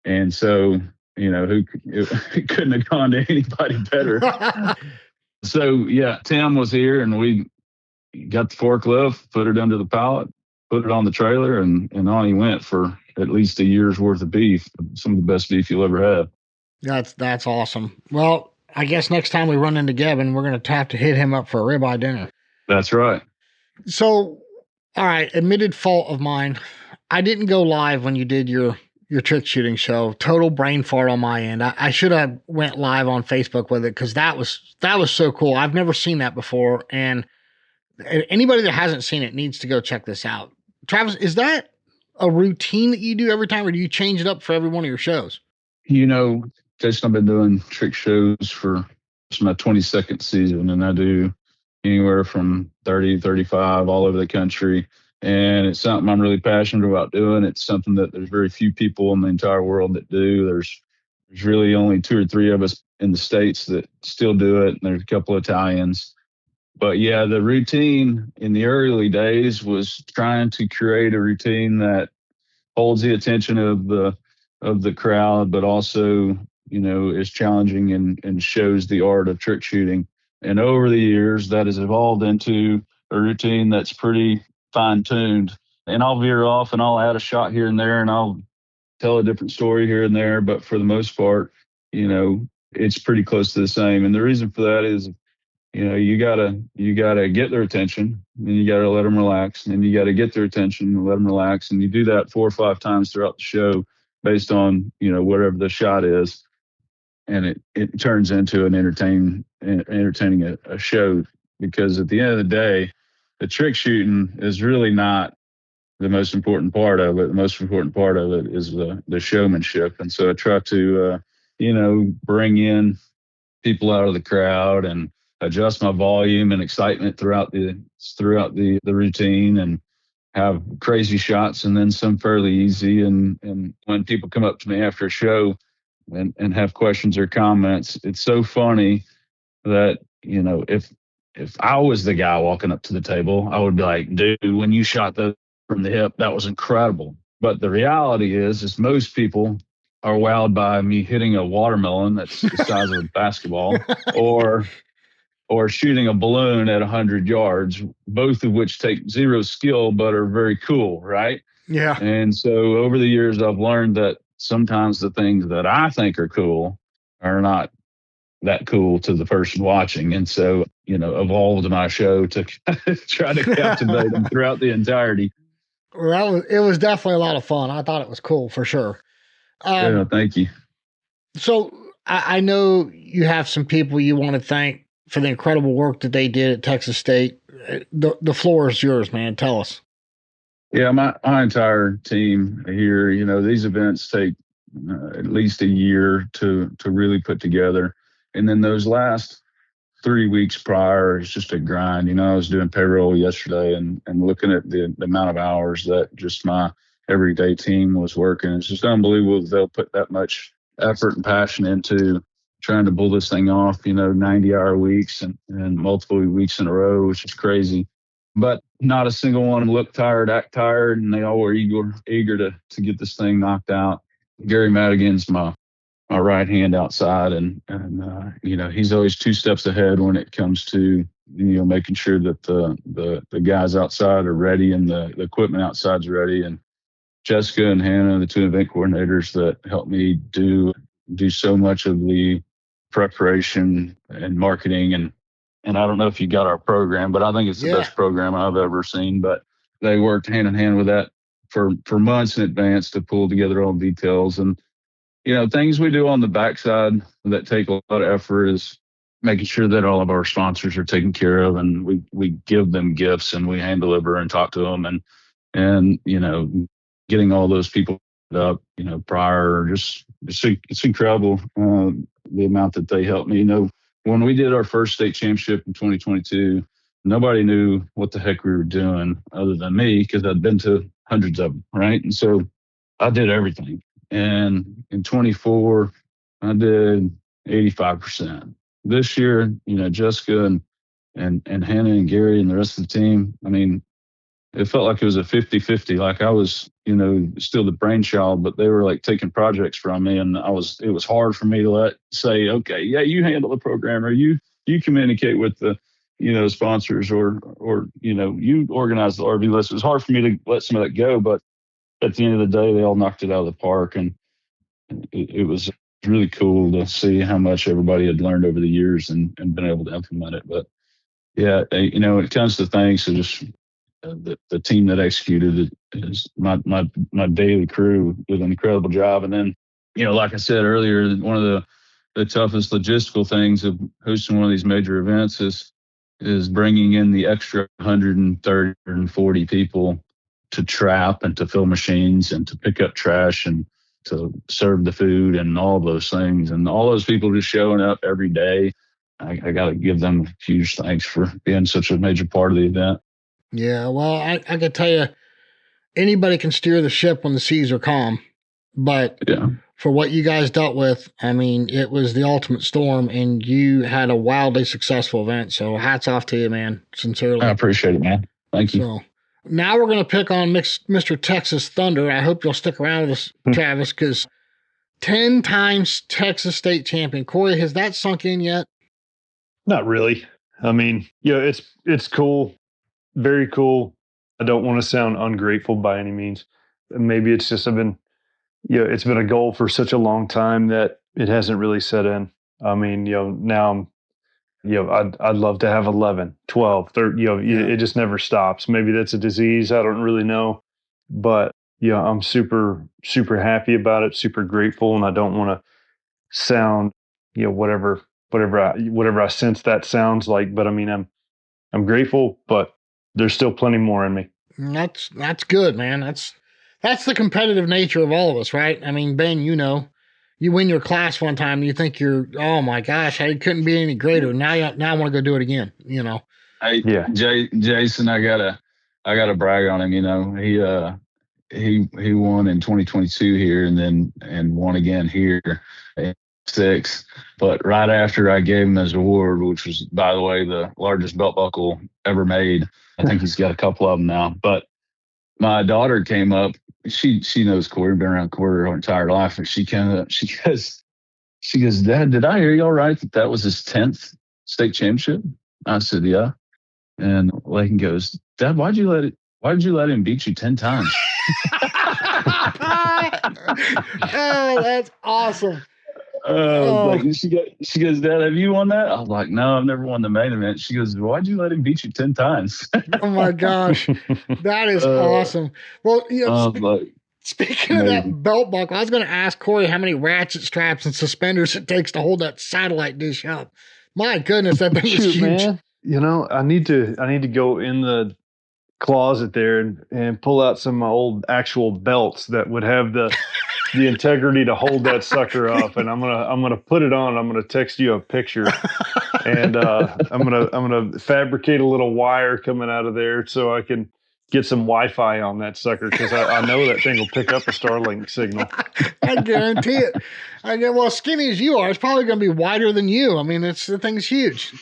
And so, it couldn't have gone to anybody better. So, yeah, Tim was here, and we got the forklift, put it under the pallet, put it on the trailer, and on he went for at least a year's worth of beef, some of the best beef you'll ever have. That's awesome. Well, I guess next time we run into Gavin, we're going to have to hit him up for a ribeye dinner. That's right. So, all right, admitted fault of mine. I didn't go live when you did your trick shooting show. Total brain fart on my end. I should have went live on Facebook with it, because that was so cool. I've never seen that before, and anybody that hasn't seen it needs to go check this out. Travis, is that a routine that you do every time, or do you change it up for every one of your shows? Jason, I've been doing trick shows for my 22nd season, and I do anywhere from 30, 35 all over the country. And it's something I'm really passionate about doing. It's something that there's very few people in the entire world that do. There's really only 2 or 3 of us in the States that still do it, and there's a couple of Italians. But yeah, the routine in the early days was trying to create a routine that holds the attention of the crowd, but also, is challenging and shows the art of trick shooting. And over the years, that has evolved into a routine that's pretty fine-tuned. And I'll veer off and I'll add a shot here and there, and I'll tell a different story here and there. But for the most part, it's pretty close to the same. And the reason for that is, you gotta get their attention, and you gotta let them relax, and you gotta get their attention and let them relax. And you do that 4 or 5 times throughout the show based on, whatever the shot is. And it turns into an entertaining a show, because at the end of the day, the trick shooting is really not the most important part of it. The most important part of it is the showmanship. And so I try to, bring in people out of the crowd and adjust my volume and excitement throughout the routine, and have crazy shots and then some fairly easy. And when people come up to me after a show and have questions or comments, it's so funny that, if I was the guy walking up to the table, I would be like, dude, when you shot that from the hip, that was incredible. But the reality is most people are wowed by me hitting a watermelon that's the size of a basketball, or shooting a balloon at 100 yards, both of which take zero skill but are very cool, right? Yeah. And so over the years, I've learned that sometimes the things that I think are cool are not that cool to the person watching. And so, evolved my show to try to captivate them throughout the entirety. Well, it was definitely a lot of fun. I thought it was cool for sure. Yeah, thank you. So I know you have some people you want to thank for the incredible work that they did at Texas State. The floor is yours, man. Tell us. Yeah, my entire team here, these events take at least a year to really put together. And then those last 3 weeks prior is just a grind. I was doing payroll yesterday and looking at the amount of hours that just my everyday team was working. It's just unbelievable that they'll put that much effort and passion into trying to pull this thing off, 90-hour weeks and multiple weeks in a row, which is crazy. But not a single one looked tired, act tired, and they all were eager to get this thing knocked out. Gary Madigan's my right hand outside, and he's always 2 steps ahead when it comes to making sure that the guys outside are ready and the equipment outside's ready. And Jessica and Hannah, the 2 event coordinators that helped me do so much of the preparation and marketing. And I don't know if you got our program, but I think it's the best program I've ever seen. But they worked hand in hand with that for months in advance to pull together all the details. And things we do on the backside that take a lot of effort is making sure that all of our sponsors are taken care of, and we give them gifts, and we hand deliver and talk to them, and getting all those people up prior, it's incredible the amount that they helped me. When we did our first state championship in 2022, nobody knew what the heck we were doing other than me because I'd been to hundreds of them, right? And so I did everything. And in 24, I did 85%. This year, Jessica and Hannah and Gary and the rest of the team, I mean, it felt like it was a 50-50. Like I was, still the brainchild, but they were like taking projects from me. And it was hard for me to say, okay, yeah, you handle the program, or you communicate with the, sponsors, or, you organize the RV list. It was hard for me to let some of that go, but at the end of the day, they all knocked it out of the park. And it was really cool to see how much everybody had learned over the years and been able to implement it. But yeah, when it comes to things, so just the team that executed it is my daily crew did an incredible job. And then, like I said earlier, one of the toughest logistical things of hosting one of these major events is bringing in the extra 130 and 40 people to trap and to fill machines and to pick up trash and to serve the food and all those things. And all those people just showing up every day. I got to give them huge thanks for being such a major part of the event. Yeah, well, I can tell you, anybody can steer the ship when the seas are calm. But for what you guys dealt with, I mean, it was the ultimate storm, and you had a wildly successful event. So hats off to you, man. Sincerely. I appreciate it, man. Thank you. So now we're going to pick on Mr. Texas Thunder. I hope you'll stick around with us, Travis, because 10 times Texas state champion. Cory, has that sunk in yet? Not really. I mean, it's cool. Very cool. I don't want to sound ungrateful by any means. Maybe it's just it's been a goal for such a long time that it hasn't really set in. I mean, now I'd love to have 11, 12, 30, it just never stops. Maybe that's a disease. I don't really know, but I'm super, super happy about it, super grateful. And I don't want to sound, whatever I sense that sounds like, but I mean, I'm grateful, but there's still plenty more in me. That's good, man. That's the competitive nature of all of us, right? I mean, Ben, you win your class one time and you think oh my gosh, I couldn't be any greater. Now I want to go do it again, Jason, I gotta brag on him. He won in 2022 here and won again here in 6. But right after I gave him his award, which was, by the way, the largest belt buckle ever made. I think he's got a couple of them now. But my daughter came up. She knows Cory, been around Cory her entire life. And she came up. She goes, Dad, did I hear you all right that was his 10th state championship? I said, yeah. And Lakin goes, Dad, why'd you let him beat you 10 times? Oh, that's awesome. She goes, Dad, have you won that? I was like, no, I've never won the main event. She goes, why'd you let him beat you 10 times? Oh my gosh, that is awesome. Well, speaking of that belt buckle, I was going to ask Cory how many ratchet straps and suspenders it takes to hold that satellite dish up. My goodness, that thing is huge. Man. I need to go in the closet there and pull out some of my old actual belts that would have the integrity to hold that sucker up, and I'm gonna put it on. I'm gonna text you a picture, and I'm gonna fabricate a little wire coming out of there so I can get some Wi-Fi on that sucker, because I know that thing will pick up a Starlink signal. I guarantee it. Well, skinny as you are, it's probably gonna be wider than you. I mean, the thing's huge.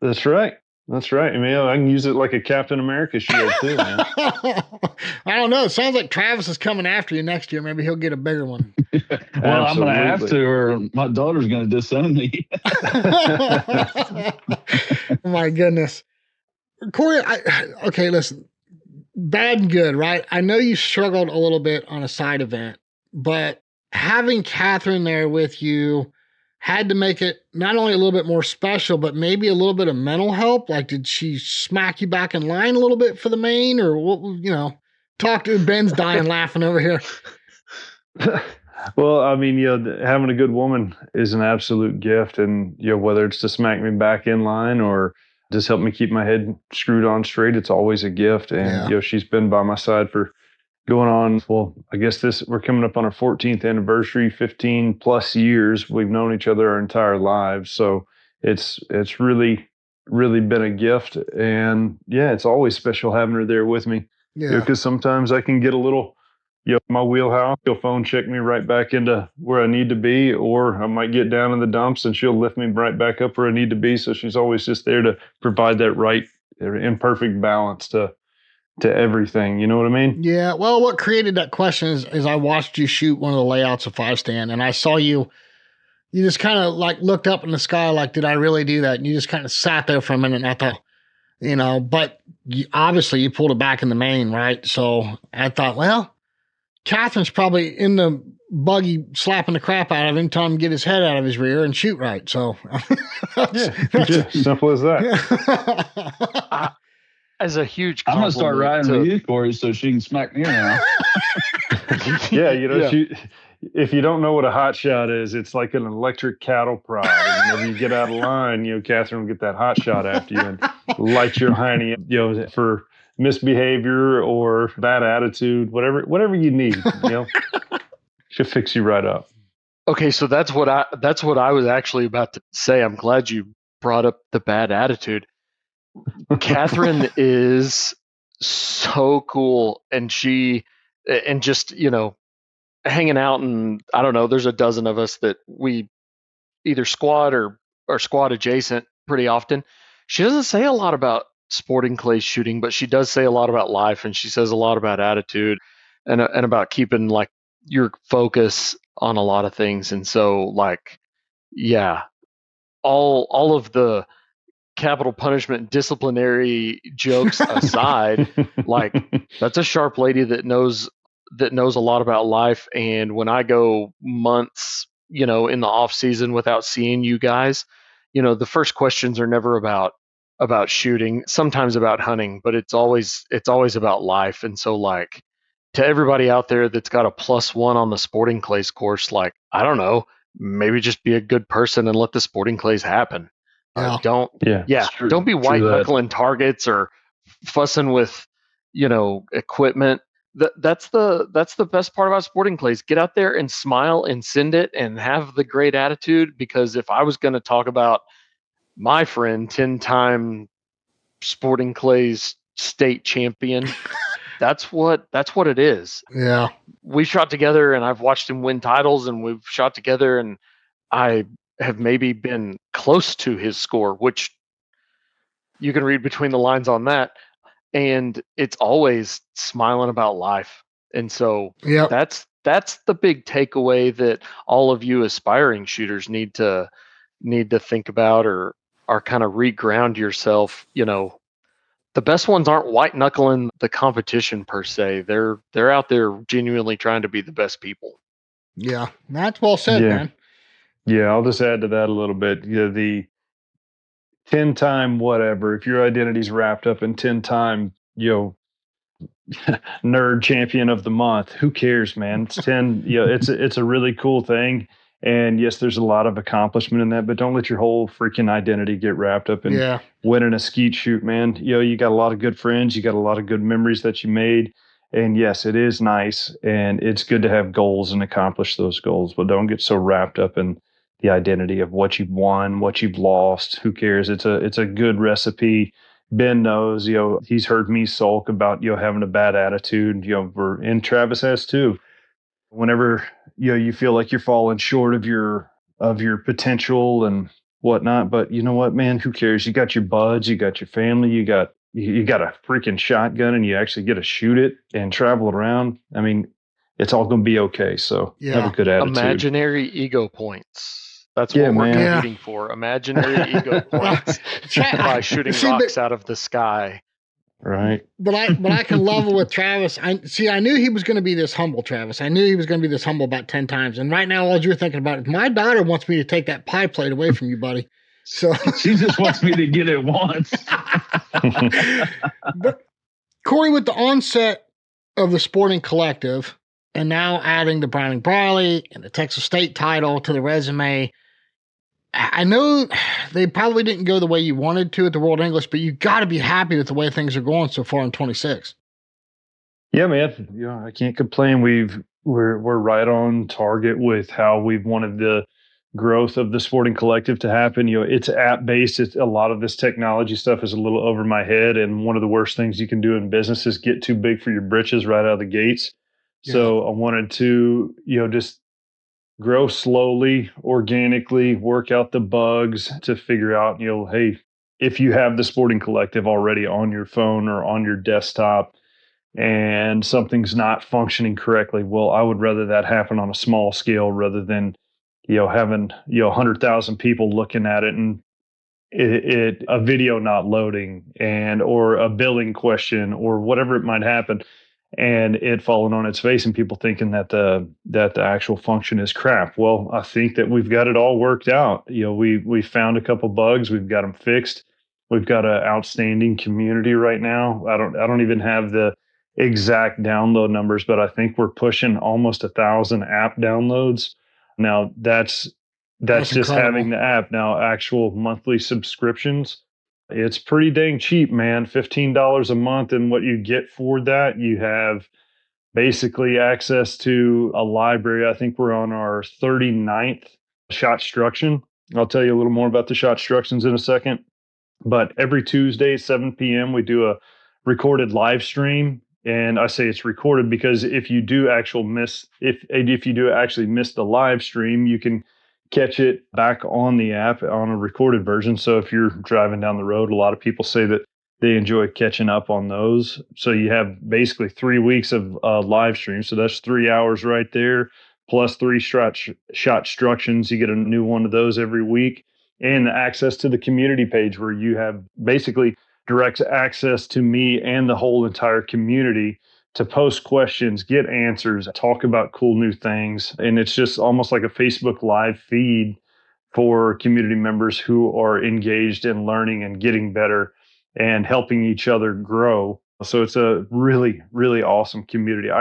That's right. I mean, I can use it like a Captain America shield too, man. I don't know. It sounds like Travis is coming after you next year. Maybe he'll get a bigger one. Well, I'm going to have to, or my daughter's going to disown me. Oh my goodness. Cory, okay, listen. Bad and good, right? I know you struggled a little bit on a side event, but having Catherine there with you had to make it not only a little bit more special, but maybe a little bit of mental help. Like, did she smack you back in line a little bit for the main, or what? Talk to Ben's dying laughing over here. Well, I mean, having a good woman is an absolute gift, and whether it's to smack me back in line or just help me keep my head screwed on straight, it's always a gift. And she's been by my side for going on, well, I guess we're coming up on our 14th anniversary, 15 plus years. We've known each other our entire lives. So it's really, really been a gift. And yeah, it's always special having her there with me. Yeah. Because sometimes I can get a little, my wheelhouse. She'll phone check me right back into where I need to be, or I might get down in the dumps and she'll lift me right back up where I need to be. So she's always just there to provide that right, imperfect balance to everything. You know what I mean? Yeah. Well, what created that question is I watched you shoot one of the layouts of Five Stand, and I saw you just kind of like looked up in the sky, like, did I really do that? And you just kind of sat there for a minute, and I thought, but obviously you pulled it back in the main, right? So I thought, well, Catherine's probably in the buggy slapping the crap out of him, telling him to get his head out of his rear and shoot right. So that's simple as that. As a huge I'm going to start riding with you, Cory, so she can smack me around. Yeah, if you don't know what a hot shot is, it's like an electric cattle prod. And whenever you get out of line, Catherine will get that hot shot after you and light your hiney, for misbehavior or bad attitude, whatever you need, she'll fix you right up. Okay, so that's what I was actually about to say. I'm glad you brought up the bad attitude. Catherine is so cool, and just hanging out, and I don't know, there's a dozen of us that we either squad or squad adjacent pretty often. She doesn't say a lot about sporting clay shooting, but she does say a lot about life, and she says a lot about attitude and about keeping like your focus on a lot of things. And so like, yeah, all of the capital punishment disciplinary jokes aside, like that's a sharp lady that knows a lot about life. And when I go months, in the off season without seeing you guys, the first questions are never about shooting, sometimes about hunting, but it's always about life. And so like, to everybody out there that's got a +1 on the sporting clays course, like, I don't know, maybe just be a good person and let the sporting clays happen. Don't be white knuckling targets or fussing with, equipment. That's the best part about sporting clays. Get out there and smile and send it and have the great attitude. Because if I was going to talk about my friend, 10-time sporting clays state champion, that's what it is. Yeah. We shot together and I've watched him win titles, and we've shot together, and I have maybe been close to his score, which you can read between the lines on that. And it's always smiling about life. And so that's the big takeaway that all of you aspiring shooters need to think about, or kind of reground yourself. The best ones aren't white knuckling the competition per se. They're out there genuinely trying to be the best people. Yeah, that's well said, man. Yeah, I'll just add to that a little bit. The 10-time whatever, if your identity's wrapped up in 10-time, nerd champion of the month, who cares, man? It's 10, it's a really cool thing. And yes, there's a lot of accomplishment in that, but don't let your whole freaking identity get wrapped up in winning a skeet shoot, man. You got a lot of good friends, you got a lot of good memories that you made. And yes, it is nice, and it's good to have goals and accomplish those goals, but don't get so wrapped up in the identity of what you've won, what you've lost. Who cares? It's a good recipe. Ben knows, he's heard me sulk about, having a bad attitude, and Travis has too. Whenever, you feel like you're falling short of your potential and whatnot, but you know what, man, who cares? You got your buds, you got your family, you got a freaking shotgun, and you actually get to shoot it and travel around. I mean, it's all going to be okay. So have a good attitude. Imaginary ego points. That's what we're competing for. Imaginary ego points by shooting rocks out of the sky. Right. But I can level with Travis. I knew he was going to be this humble, Travis. I knew he was going to be this humble about 10 times. And right now, all you're thinking about is my daughter wants me to take that pie plate away from you, buddy. So she just wants me to get it once. But Cory, with the onset of the Sporting Collective, and now adding the Browning Briley and the Texas State title to the resume, I know they probably didn't go the way you wanted to at the World English, but you got to be happy with the way things are going so far in 26. Yeah, man. I can't complain. We're right on target with how we've wanted growth of the Sporting Collective to happen. It's app based. It's a lot of this technology stuff is a little over my head. And one of the worst things you can do in business is get too big for your britches right out of the gates. Yeah. So I wanted to, just grow slowly, organically, work out the bugs to figure out, hey, if you have the Sporting Collective already on your phone or on your desktop and something's not functioning correctly, well, I would rather that happen on a small scale rather than, having, 100,000 people looking at it and a video not loading or a billing question or whatever it might happen, and it falling on its face and people thinking that the actual function is crap. Well, I think that we've got it all worked out. We found a couple bugs, we've got them fixed. We've got an outstanding community right now. I don't even have the exact download numbers, but I think we're pushing almost 1,000 app downloads. Now that's just incredible. Having the app. Now, actual monthly subscriptions, it's pretty dang cheap, man. $15 a month. And what you get for that, you have basically access to a library. I think we're on our 39th shot instruction. I'll tell you a little more about the shot instructions in a second. But every Tuesday, 7 p.m., we do a recorded live stream. And I say it's recorded because if you do actually miss the live stream, you can catch it back on the app on a recorded version. So if you're driving down the road, a lot of people say that they enjoy catching up on those. So you have basically 3 weeks of live stream. So that's 3 hours right there, plus 3 shot instructions. You get a new one of those every week, and access to the community page where you have basically direct access to me and the whole entire community to post questions, get answers, talk about cool new things. And it's just almost like a Facebook Live feed for community members who are engaged in learning and getting better and helping each other grow. So it's a really, really awesome community.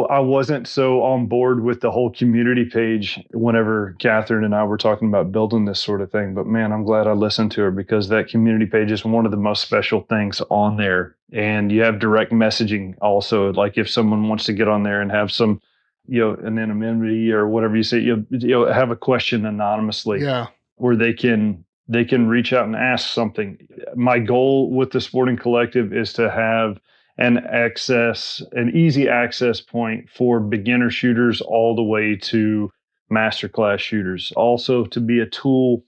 I wasn't so on board with the whole community page whenever Catherine and I were talking about building this sort of thing. But man, I'm glad I listened to her, because that community page is one of the most special things on there. And you have direct messaging also. Like if someone wants to get on there and have some, anonymity or whatever you say, have a question anonymously, where they can reach out and ask something. My goal with the Sporting Collective is to have an easy access point for beginner shooters all the way to masterclass shooters. Also to be a tool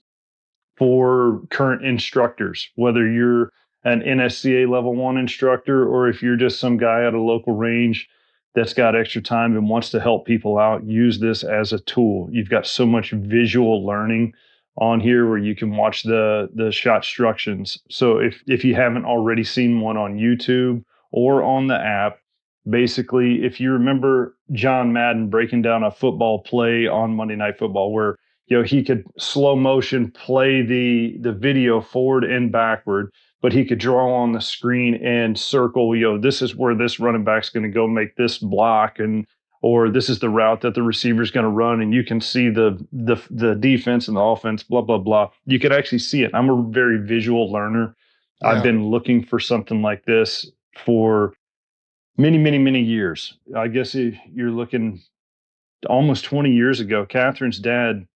for current instructors, whether you're an NSCA level 1 instructor or if you're just some guy at a local range that's got extra time and wants to help people out, use this as a tool. You've got so much visual learning on here where you can watch the shot instructions. So if you haven't already seen one on YouTube or on the app, basically, if you remember John Madden breaking down a football play on Monday Night Football, where he could slow motion play the video forward and backward, but he could draw on the screen and circle, this is where this running back's going to go make this block, or this is the route that the receiver's going to run, and you can see the defense and the offense, blah, blah, blah. You could actually see it. I'm a very visual learner. Yeah. I've been looking for something like this for many, many, many years. I guess you're looking almost 20 years ago. Catherine's dad,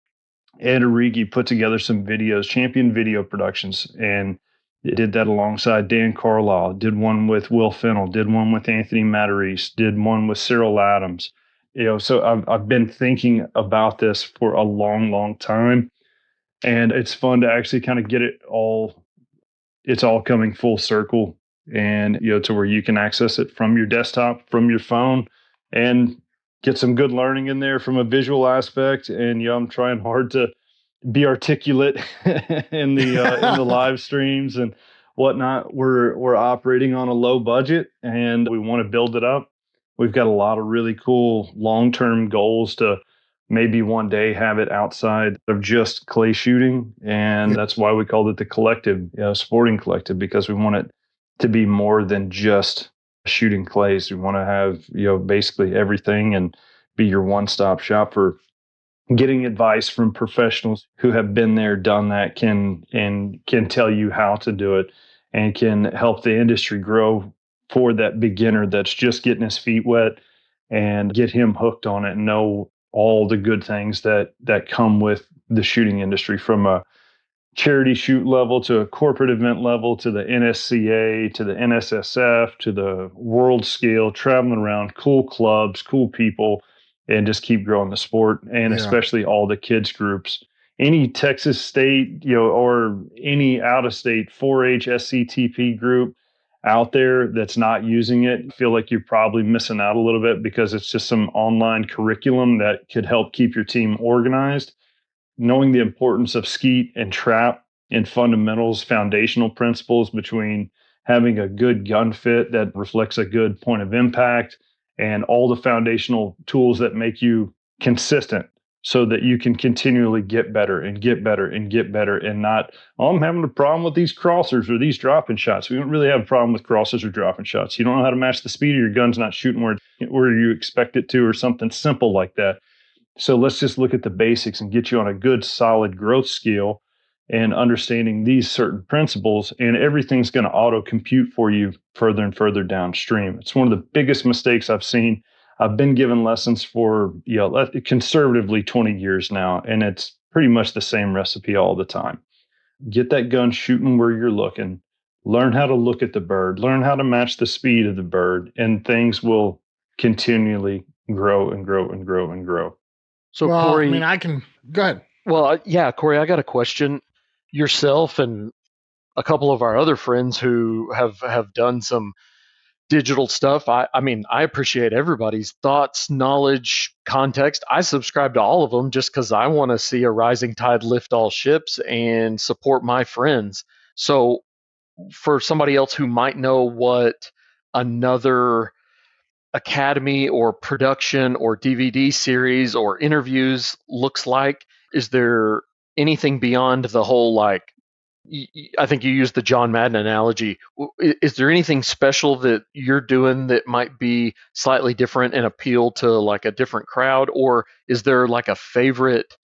Ed Origi, put together some videos, Champion Video Productions, and did that alongside Dan Carlisle, did one with Will Fennell, did one with Anthony Matarese, did one with Cyril Adams. So I've been thinking about this for a long, long time, and it's fun to actually kind of get it's all coming full circle, and to where you can access it from your desktop, from your phone, and get some good learning in there from a visual aspect. And I'm trying hard to be articulate in the live streams and whatnot. We're operating on a low budget, and we want to build it up. We've got a lot of really cool long-term goals to maybe one day have it outside of just clay shooting, and that's why we called it the Collective, Sporting Collective, because we want it to be more than just shooting clays. We want to have basically everything and be your one-stop shop for getting advice from professionals who have been there, done that, can tell you how to do it, and can help the industry grow for that beginner that's just getting his feet wet, and get him hooked on it and know all the good things that come with the shooting industry, from a charity shoot level to a corporate event level to the NSCA to the NSSF to the world scale, traveling around, cool clubs, cool people, and just keep growing the sport, and especially all the kids groups. Any Texas State, or any out of state 4-H SCTP group out there that's not using it, I feel like you're probably missing out a little bit, because it's just some online curriculum that could help keep your team organized. Knowing the importance of skeet and trap and fundamentals, foundational principles between having a good gun fit that reflects a good point of impact, and all the foundational tools that make you consistent, so that you can continually get better and get better and get better, and not, I'm having a problem with these crossers or these dropping shots. We don't really have a problem with crossers or dropping shots. You don't know how to match the speed, or your gun's not shooting where you expect it to, or something simple like that. So let's just look at the basics and get you on a good, solid growth scale, and understanding these certain principles, and everything's going to auto compute for you further and further downstream. It's one of the biggest mistakes I've seen. I've been giving lessons for, conservatively 20 years now, and it's pretty much the same recipe all the time. Get that gun shooting where you're looking, learn how to look at the bird, learn how to match the speed of the bird, and things will continually grow and grow and grow and grow. So, Cory, I can go ahead. Well, Cory, I got a question. Yourself and a couple of our other friends who have done some digital stuff. I appreciate everybody's thoughts, knowledge, context. I subscribe to all of them just because I want to see a rising tide lift all ships and support my friends. So, for somebody else who might know what another academy or production or DVD series or interviews looks like, is there anything beyond the whole, like, I think you used the John Madden analogy. Is there anything special that you're doing that might be slightly different and appeal to like a different crowd? Or is there like a favorite,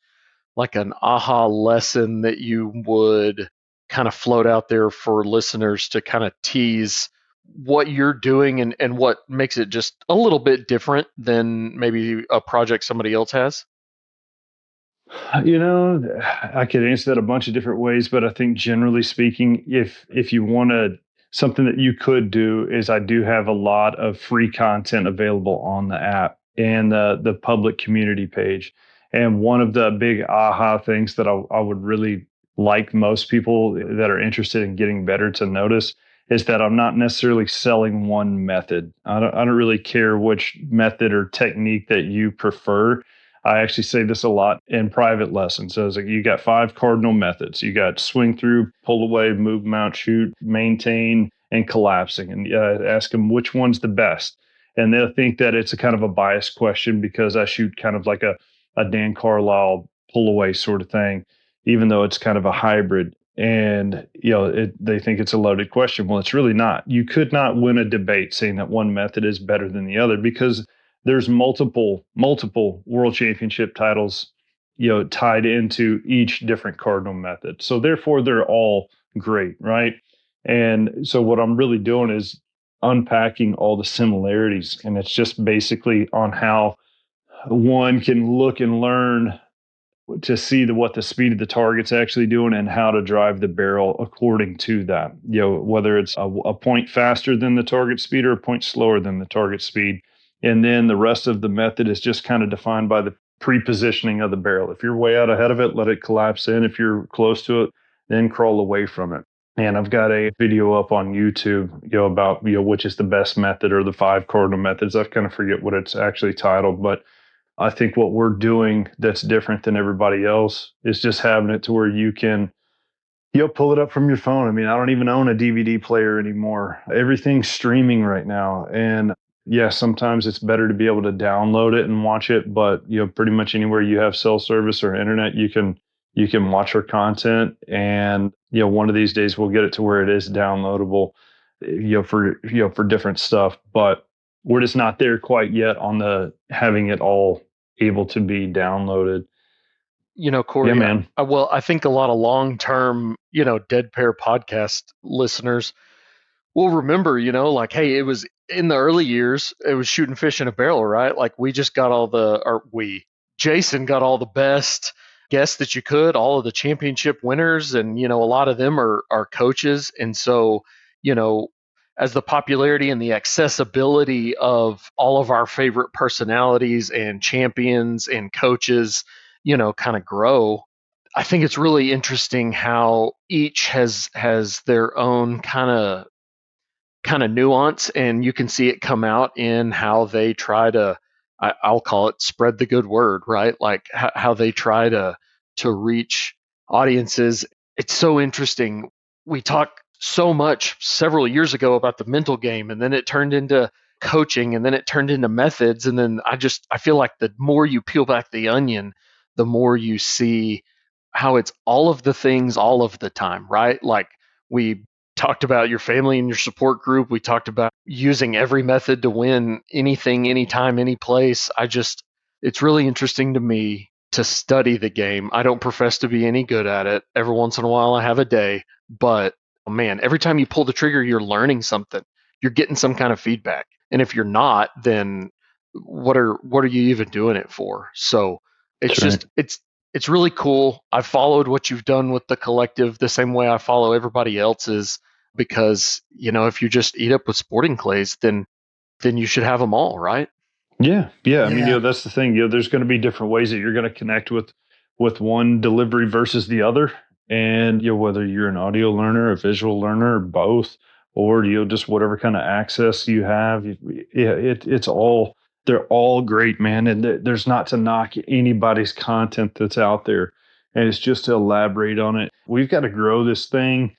like an aha lesson that you would kind of float out there for listeners to kind of tease what you're doing and what makes it just a little bit different than maybe a project somebody else has? I could answer that a bunch of different ways, but I think generally speaking, if you want to, something that you could do is, I do have a lot of free content available on the app and the public community page. And one of the big aha things that I would really like most people that are interested in getting better to notice is that I'm not necessarily selling one method. I don't really care which method or technique that you prefer. I actually say this a lot in private lessons. So it's like, you got 5 cardinal methods. You got swing through, pull away, move, mount, shoot, maintain, and collapsing. And ask them which one's the best. And they'll think that it's a kind of a biased question because I shoot kind of like a Dan Carlisle pull away sort of thing, even though it's kind of a hybrid. And, they think it's a loaded question. Well, it's really not. You could not win a debate saying that one method is better than the other, because there's multiple world championship titles, tied into each different cardinal method. So therefore, they're all great, right? And so what I'm really doing is unpacking all the similarities, and it's just basically on how one can look and learn to see what the speed of the target's actually doing and how to drive the barrel according to that. Whether it's a point faster than the target speed or a point slower than the target speed. And then the rest of the method is just kind of defined by the pre-positioning of the barrel. If you're way out ahead of it, let it collapse in. If you're close to it, then crawl away from it. And I've got a video up on YouTube, about, which is the best method, or the 5 cardinal methods. I kind of forget what it's actually titled, but I think what we're doing that's different than everybody else is just having it to where you can, pull it up from your phone. I don't even own a DVD player anymore. Everything's streaming right now. And sometimes it's better to be able to download it and watch it, but pretty much anywhere you have cell service or internet, you can watch our content. And one of these days we'll get it to where it is downloadable, for different stuff. But we're just not there quite yet on the having it all able to be downloaded. Cory, yeah, man. I think a lot of long-term, Dead Pair podcast listeners will remember, like, hey, it was in the early years, it was shooting fish in a barrel, right? Like, we just got Jason got all the best guests that you could, all of the championship winners, and a lot of them are coaches. And so, as the popularity and the accessibility of all of our favorite personalities and champions and coaches, kind of grow, I think it's really interesting how each has their own kind of nuance, and you can see it come out in how they try to, I'll call it, spread the good word, right? Like how they try to reach audiences. It's so interesting. We talked so much several years ago about the mental game, and then it turned into coaching, and then it turned into methods. And then I feel like the more you peel back the onion, the more you see how it's all of the things all of the time, right? Like we talked about your family and your support group. We talked about using every method to win anything, anytime, any place. It's really interesting to me to study the game. I don't profess to be any good at it. Every once in a while I have a day, but man, every time you pull the trigger, you're learning something. You're getting some kind of feedback. And if you're not, then what are you even doing it for? So it's really cool. I've followed what you've done with the collective the same way I follow everybody else's, because, if you just eat up with sporting clays, then you should have them all, right? Yeah. I mean, that's the thing. There's going to be different ways that you're going to connect with one delivery versus the other. And, whether you're an audio learner, a visual learner, or both, or, just whatever kind of access you have. They're all great, man. And there's not to knock anybody's content that's out there. And it's just to elaborate on it. We've got to grow this thing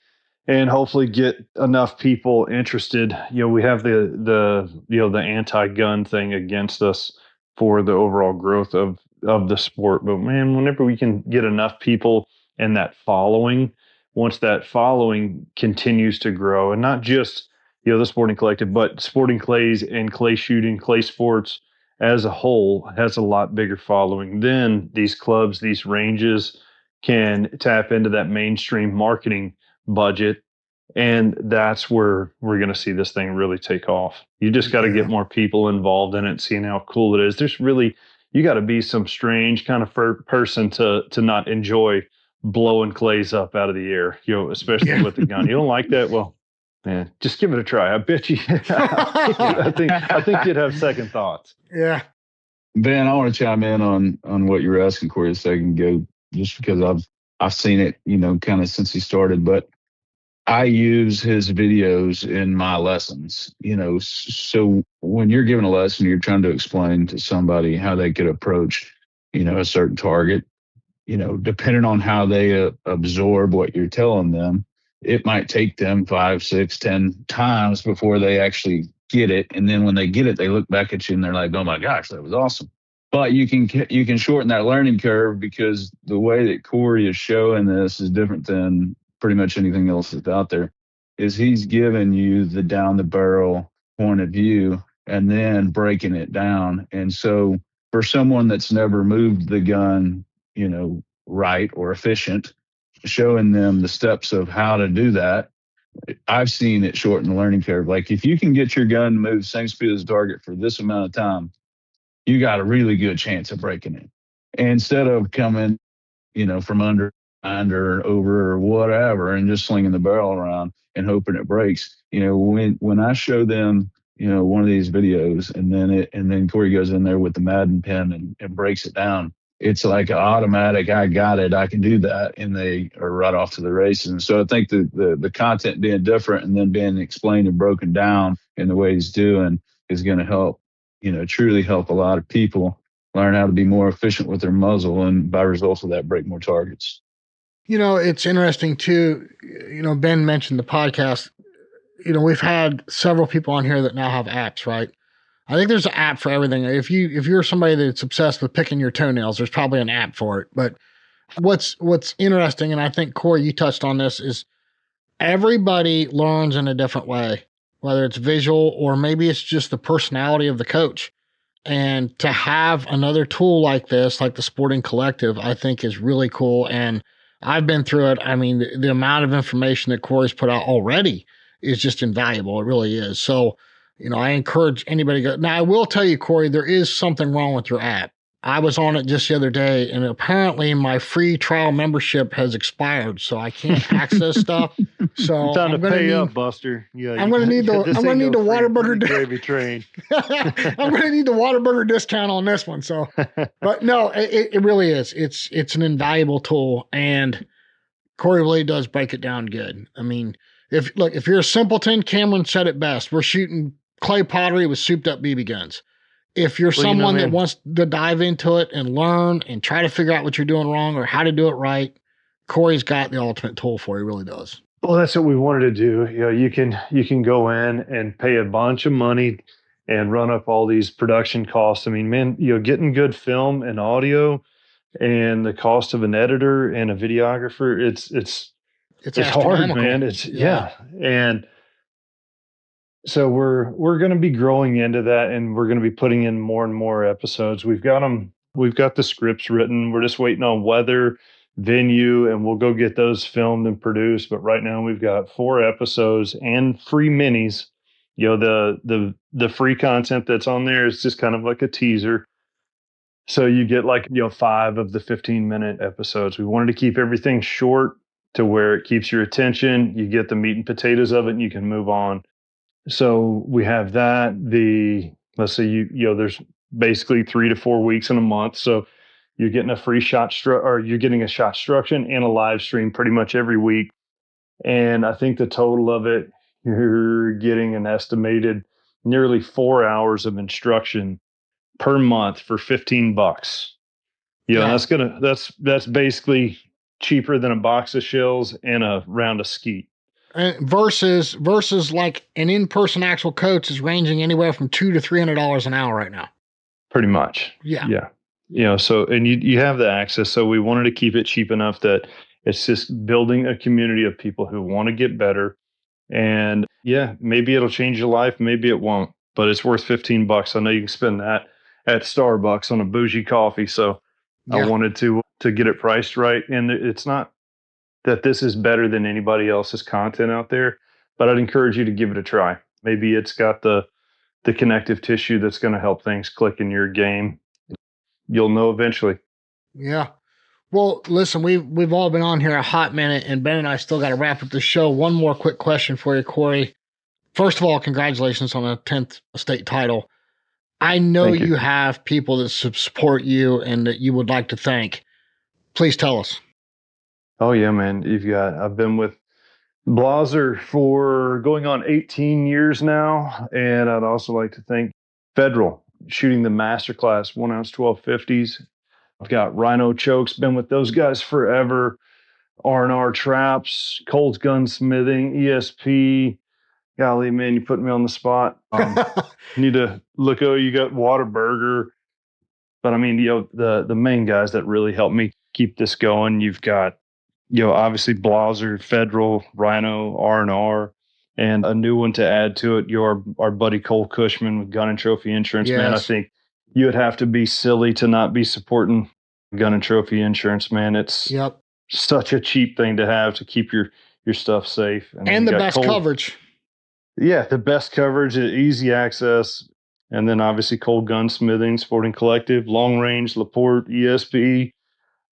and hopefully get enough people interested. We have the anti-gun thing against us for the overall growth of the sport. But man, whenever we can get enough people and that following, once that following continues to grow, and not just the sporting collective, but sporting clays and clay shooting, clay sports as a whole has a lot bigger following. Then these clubs, these ranges can tap into that mainstream marketing budget, and that's where we're going to see this thing really take off. You just got to get more people involved in it, seeing how cool it is. You got to be some strange kind of person to not enjoy blowing clays up out of the air, especially with the gun. You don't like that? Well, man, just give it a try. I bet you. I think you'd have second thoughts. Yeah. Ben, I want to chime in on what you were asking Cory a second ago, just because I've seen it, kind of since he started. But I use his videos in my lessons, so when you're giving a lesson, you're trying to explain to somebody how they could approach, a certain target, depending on how they absorb what you're telling them, it might take them 5, 6, 10 times before they actually get it. And then when they get it, they look back at you and they're like, oh my gosh, that was awesome. But you can shorten that learning curve, because the way that Cory is showing this is different than pretty much anything else that's out there. Is he's giving you the down the barrel point of view and then breaking it down. And so for someone that's never moved the gun, right or efficient, showing them the steps of how to do that, I've seen it shorten the learning curve. Like if you can get your gun to move same speed as the target for this amount of time, you got a really good chance of breaking it. And instead of coming, from under or over or whatever and just slinging the barrel around and hoping it breaks. When I show them, one of these videos and then Cory goes in there with the Madden pen and breaks it down, it's like automatic, I got it, I can do that, and they are right off to the races. And so I think the content being different and then being explained and broken down in the way he's doing is going to help, truly help a lot of people learn how to be more efficient with their muzzle, and by result of that, break more targets. It's interesting too. Ben mentioned the podcast. We've had several people on here that now have apps, right? I think there's an app for everything. If you're somebody that's obsessed with picking your toenails, there's probably an app for it. But what's interesting, and I think Cory, you touched on this, is everybody learns in a different way, whether it's visual or maybe it's just the personality of the coach. And to have another tool like this, like the Sporting Collective, I think is really cool. And I've been through it. I mean, the amount of information that Cory's put out already is just invaluable. It really is. So, I encourage anybody to go. Now, I will tell you, Cory, there is something wrong with your app. I was on it just the other day, and apparently my free trial membership has expired, so I can't access stuff. So time I'm to pay need, up, Buster. Yeah, I'm going to need the Whataburger gravy train. I'm going to need the Whataburger discount on this one. So, but no, it really is. It's an invaluable tool, and Cory really does break it down good. I mean, if you're a simpleton, Cameron said it best. We're shooting clay pottery with souped up BB guns. If you're someone that wants to dive into it and learn and try to figure out what you're doing wrong or how to do it right, Cory's got the ultimate tool for you. He really does. Well, that's what we wanted to do. You can go in and pay a bunch of money and run up all these production costs. I mean, man, getting good film and audio and the cost of an editor and a videographer, it's hard, man. Yeah. And so we're going to be growing into that, and we're going to be putting in more and more episodes. We've got the scripts written. We're just waiting on weather, venue, and we'll go get those filmed and produced. But right now we've got 4 episodes and free minis. The free content that's on there is just kind of like a teaser. So you get 5 of the 15-minute episodes. We wanted to keep everything short to where it keeps your attention. You get the meat and potatoes of it, and you can move on. So we have that. Let's say there's basically 3 to 4 weeks in a month. So you're getting a free you're getting a shot instruction and a live stream pretty much every week. And I think the total of it, you're getting an estimated nearly 4 hours of instruction per month for $15. That's basically cheaper than a box of shells and a round of skeet. Versus like an in-person actual coach is ranging anywhere from $200 to $300 an hour right now. Pretty much. Yeah. So, and you have the access. So we wanted to keep it cheap enough that it's just building a community of people who want to get better. And maybe it'll change your life. Maybe it won't, but it's worth $15. I know you can spend that at Starbucks on a bougie coffee. So I wanted to get it priced right. And it's not that this is better than anybody else's content out there, but I'd encourage you to give it a try. Maybe it's got the connective tissue that's going to help things click in your game. You'll know eventually. Yeah. Well, listen, we've all been on here a hot minute, and Ben and I still got to wrap up the show. One more quick question for you, Cory. First of all, congratulations on the 10th state title. I know you have people that support you and that you would like to thank. Please tell us. Oh yeah, man. I've been with Blaser for going on 18 years now. And I'd also like to thank Federal shooting the masterclass 1 ounce 1250s. I've got Rhino Chokes, been with those guys forever. R&R Traps, Cole's Gunsmithing, ESP. Golly, man, you put me on the spot. Need to look. You got Whataburger. But I mean, the main guys that really helped me keep this going, you've got, obviously Blaser, Federal, Rhino, R&R, and a new one to add to it, our buddy Cole Cushman with Gun and Trophy Insurance. Yes. Man, I think you would have to be silly to not be supporting Gun and Trophy Insurance, man. It's such a cheap thing to have to keep your stuff safe. And the best coverage. Yeah, the best coverage, easy access. And then obviously Cole Gunsmithing, Sporting Collective, Long Range, LaPorte, ESP,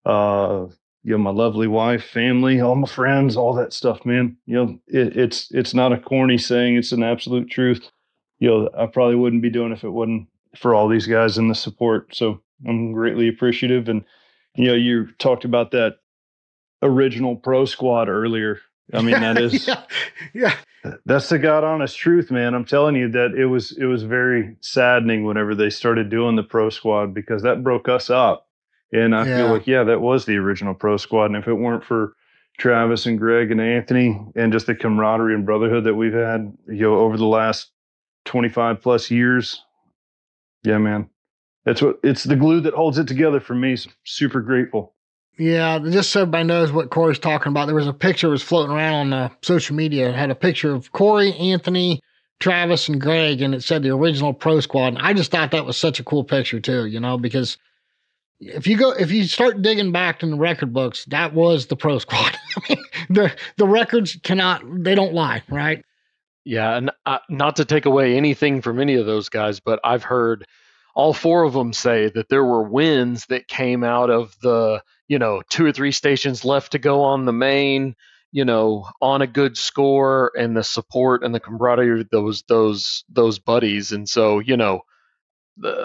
my lovely wife, family, all my friends, all that stuff, man. It's not a corny saying, it's an absolute truth. I probably wouldn't be doing it if it wasn't for all these guys and the support. So I'm greatly appreciative. And, you talked about that original pro squad earlier. I mean, that is, that's the God honest truth, man. I'm telling you that it was very saddening whenever they started doing the pro squad, because that broke us up. And I feel like, that was the original pro squad. And if it weren't for Travis and Greg and Anthony and just the camaraderie and brotherhood that we've had, over the last 25 plus years, man, it's the glue that holds it together for me. So super grateful. Yeah, just so everybody knows what Cory's talking about, there was a picture that was floating around on social media. It had a picture of Cory, Anthony, Travis, and Greg, and it said the original pro squad. And I just thought that was such a cool picture too, because if you start digging back in the record books, that was the pro squad. the records they don't lie, right? Yeah, and not to take away anything from any of those guys, but I've heard all four of them say that there were wins that came out of the, 2 or 3 stations left to go on the main, on a good score, and the support and the camaraderie of those buddies. And so,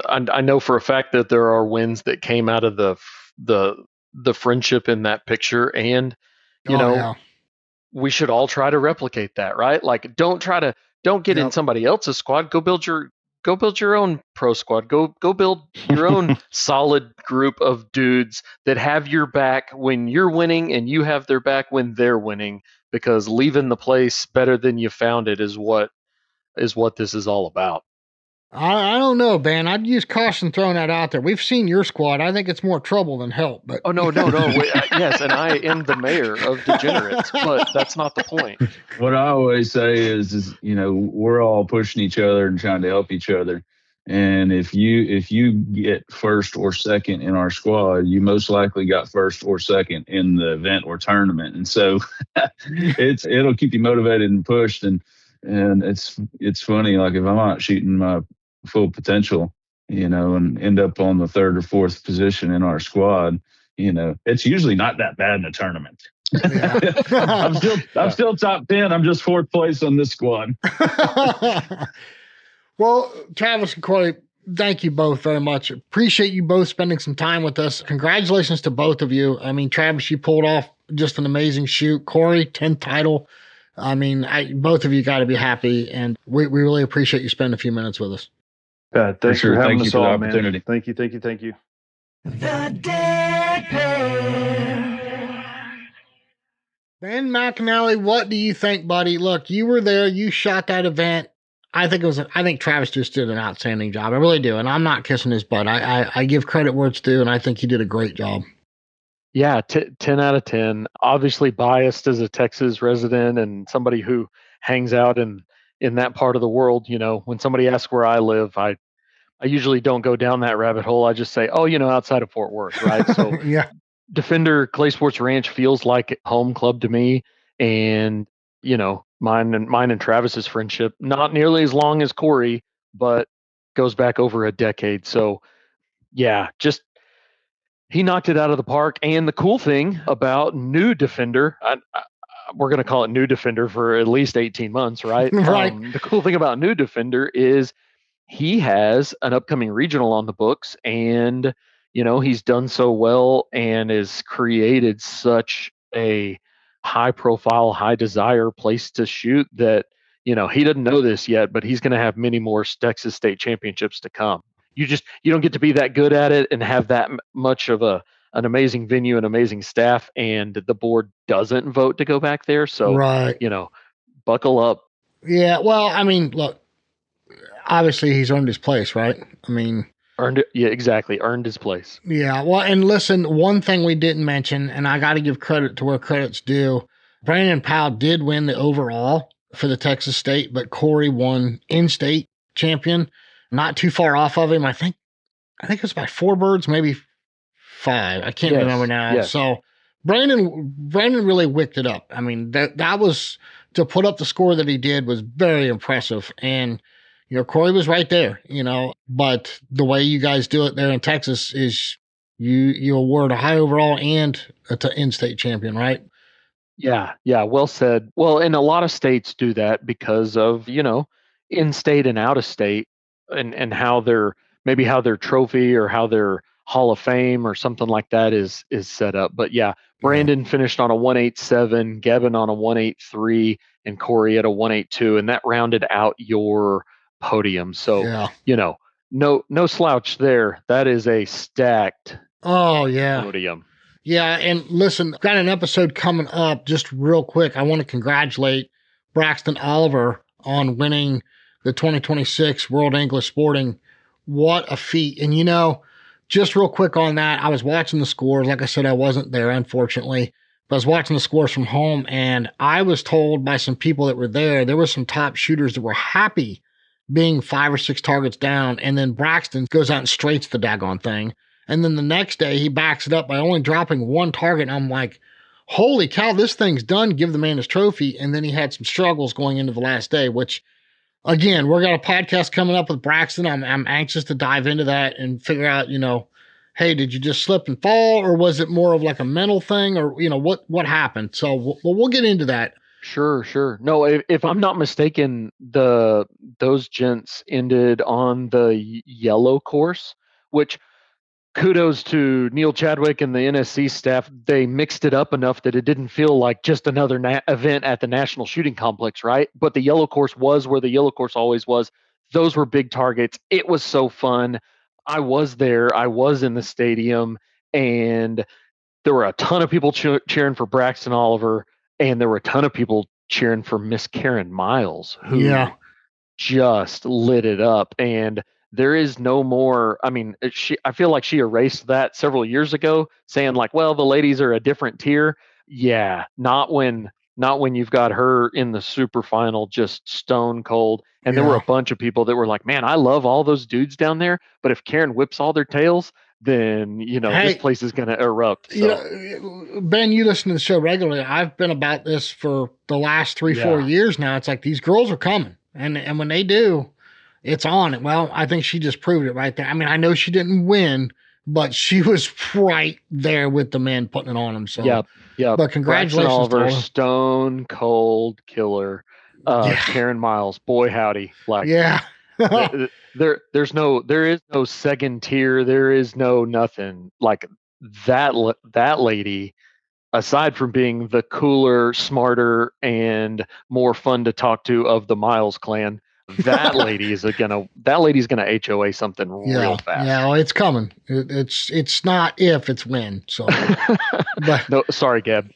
I know for a fact that there are wins that came out of the friendship in that picture, and we should all try to replicate that, right? Like, don't get in somebody else's squad. Go build your own pro squad. Go build your own solid group of dudes that have your back when you're winning, and you have their back when they're winning, because leaving the place better than you found it is what this is all about. I don't know, Ben. I'd use caution throwing that out there. We've seen your squad. I think it's more trouble than help. But no. Yes, and I am the mayor of degenerates, but that's not the point. What I always say is we're all pushing each other and trying to help each other. And if you get first or second in our squad, you most likely got first or second in the event or tournament. And so it'll keep you motivated and pushed. And it's funny, like if I'm not shooting my full potential, and end up on the 3rd or 4th position in our squad, it's usually not that bad in a tournament. Yeah. I'm still top 10. I'm just 4th place on this squad. Well, Travis and Cory, thank you both very much. Appreciate you both spending some time with us. Congratulations to both of you. I mean, Travis, you pulled off just an amazing shoot. Cory, 10th title. I mean, both of you got to be happy, and we really appreciate you spending a few minutes with us. Thanks for having us all, man. Thank you. The Dead Pair. Ben McAnally, what do you think, buddy? Look, you were there. You shot that event. I think Travis just did an outstanding job. I really do, and I'm not kissing his butt. I give credit where it's due, and I think he did a great job. Yeah, 10 out of 10. Obviously biased as a Texas resident and somebody who hangs out in that part of the world. When somebody asks where I live, I usually don't go down that rabbit hole. I just say, outside of Fort Worth, right? So yeah. Defender Clay Sports Ranch feels like home club to me. And, mine and Travis's friendship, not nearly as long as Cory, but goes back over a decade. So yeah, just he knocked it out of the park. And the cool thing about new Defender, we're going to call it new Defender for at least 18 months, right? Right. The cool thing about new Defender is he has an upcoming regional on the books, and, he's done so well and has created such a high profile, high desire place to shoot that, he doesn't know this yet, but he's going to have many more Texas state championships to come. You don't get to be that good at it and have that much of an amazing venue and amazing staff, and the board doesn't vote to go back there. So, right. Buckle up. Yeah. Well, I mean, look, obviously he's earned his place, right? I mean, earned it. Yeah, exactly. Earned his place. Yeah. Well, and listen, one thing we didn't mention, and I got to give credit to where credit's due. Brandon Powell did win the overall for the Texas State, but Cory won in-state champion. Not too far off of him. I think it was by 4 birds, maybe 5. I can't remember now. Yes. So Brandon really wicked it up. I mean, that was, to put up the score that he did was very impressive. And, Cory was right there, but the way you guys do it there in Texas is you award a high overall and an in-state champion, right? Yeah. Well said. Well, and a lot of states do that because of, in-state and out-of-state. And how their trophy or how their Hall of Fame or something like that is set up. But yeah, Brandon finished on a 187, Gavin on a 183, and Cory at a 182, and that rounded out your podium. So no slouch there. That is a stacked podium. Yeah, and listen, got an episode coming up just real quick. I want to congratulate Braxton Oliver on winning the 2026 World English Sporting. What a feat. And just real quick on that, I was watching the scores. Like I said, I wasn't there, unfortunately, but I was watching the scores from home, and I was told by some people that were there were some top shooters that were happy being 5 or 6 targets down, and then Braxton goes out and straights the daggone thing. And then the next day, he backs it up by only dropping 1 target, and I'm like, holy cow, this thing's done. Give the man his trophy. And then he had some struggles going into the last day, which again, we're got a podcast coming up with Braxton. I'm anxious to dive into that and figure out, hey, did you just slip and fall, or was it more of like a mental thing, or what happened? So we'll get into that. Sure. No, if I'm not mistaken, those gents ended on the yellow course, which kudos to Neil Chadwick and the NSC staff. They mixed it up enough that it didn't feel like just another event at the National Shooting Complex, right? But the yellow course was where the yellow course always was. Those were big targets. It was so fun. I was there. I was in the stadium, and there were a ton of people cheering for Braxton Oliver, and there were a ton of people cheering for Miss Karen Miles, who just lit it up. And there is no more. I mean, I feel like she erased that several years ago, saying like, well, the ladies are a different tier. Yeah, not when you've got her in the super final, just stone cold. And there were a bunch of people that were like, man, I love all those dudes down there, but if Karen whips all their tails, then this place is going to erupt. So. Ben, you listen to the show regularly. I've been about this for the last 3-4 years now. It's like these girls are coming, and when they do, it's on. Well, I think she just proved it right there. I mean, I know she didn't win, but she was right there with the men putting it on them. So yeah. But congratulations, Oliver, stone cold killer. Karen Miles, boy howdy, like there is no second tier. There is no nothing like that lady. Aside from being the cooler, smarter, and more fun to talk to of the Miles clan, that lady's gonna HOA something real fast. Yeah, it's coming. It's not if, it's when. So, but no, sorry, Gab.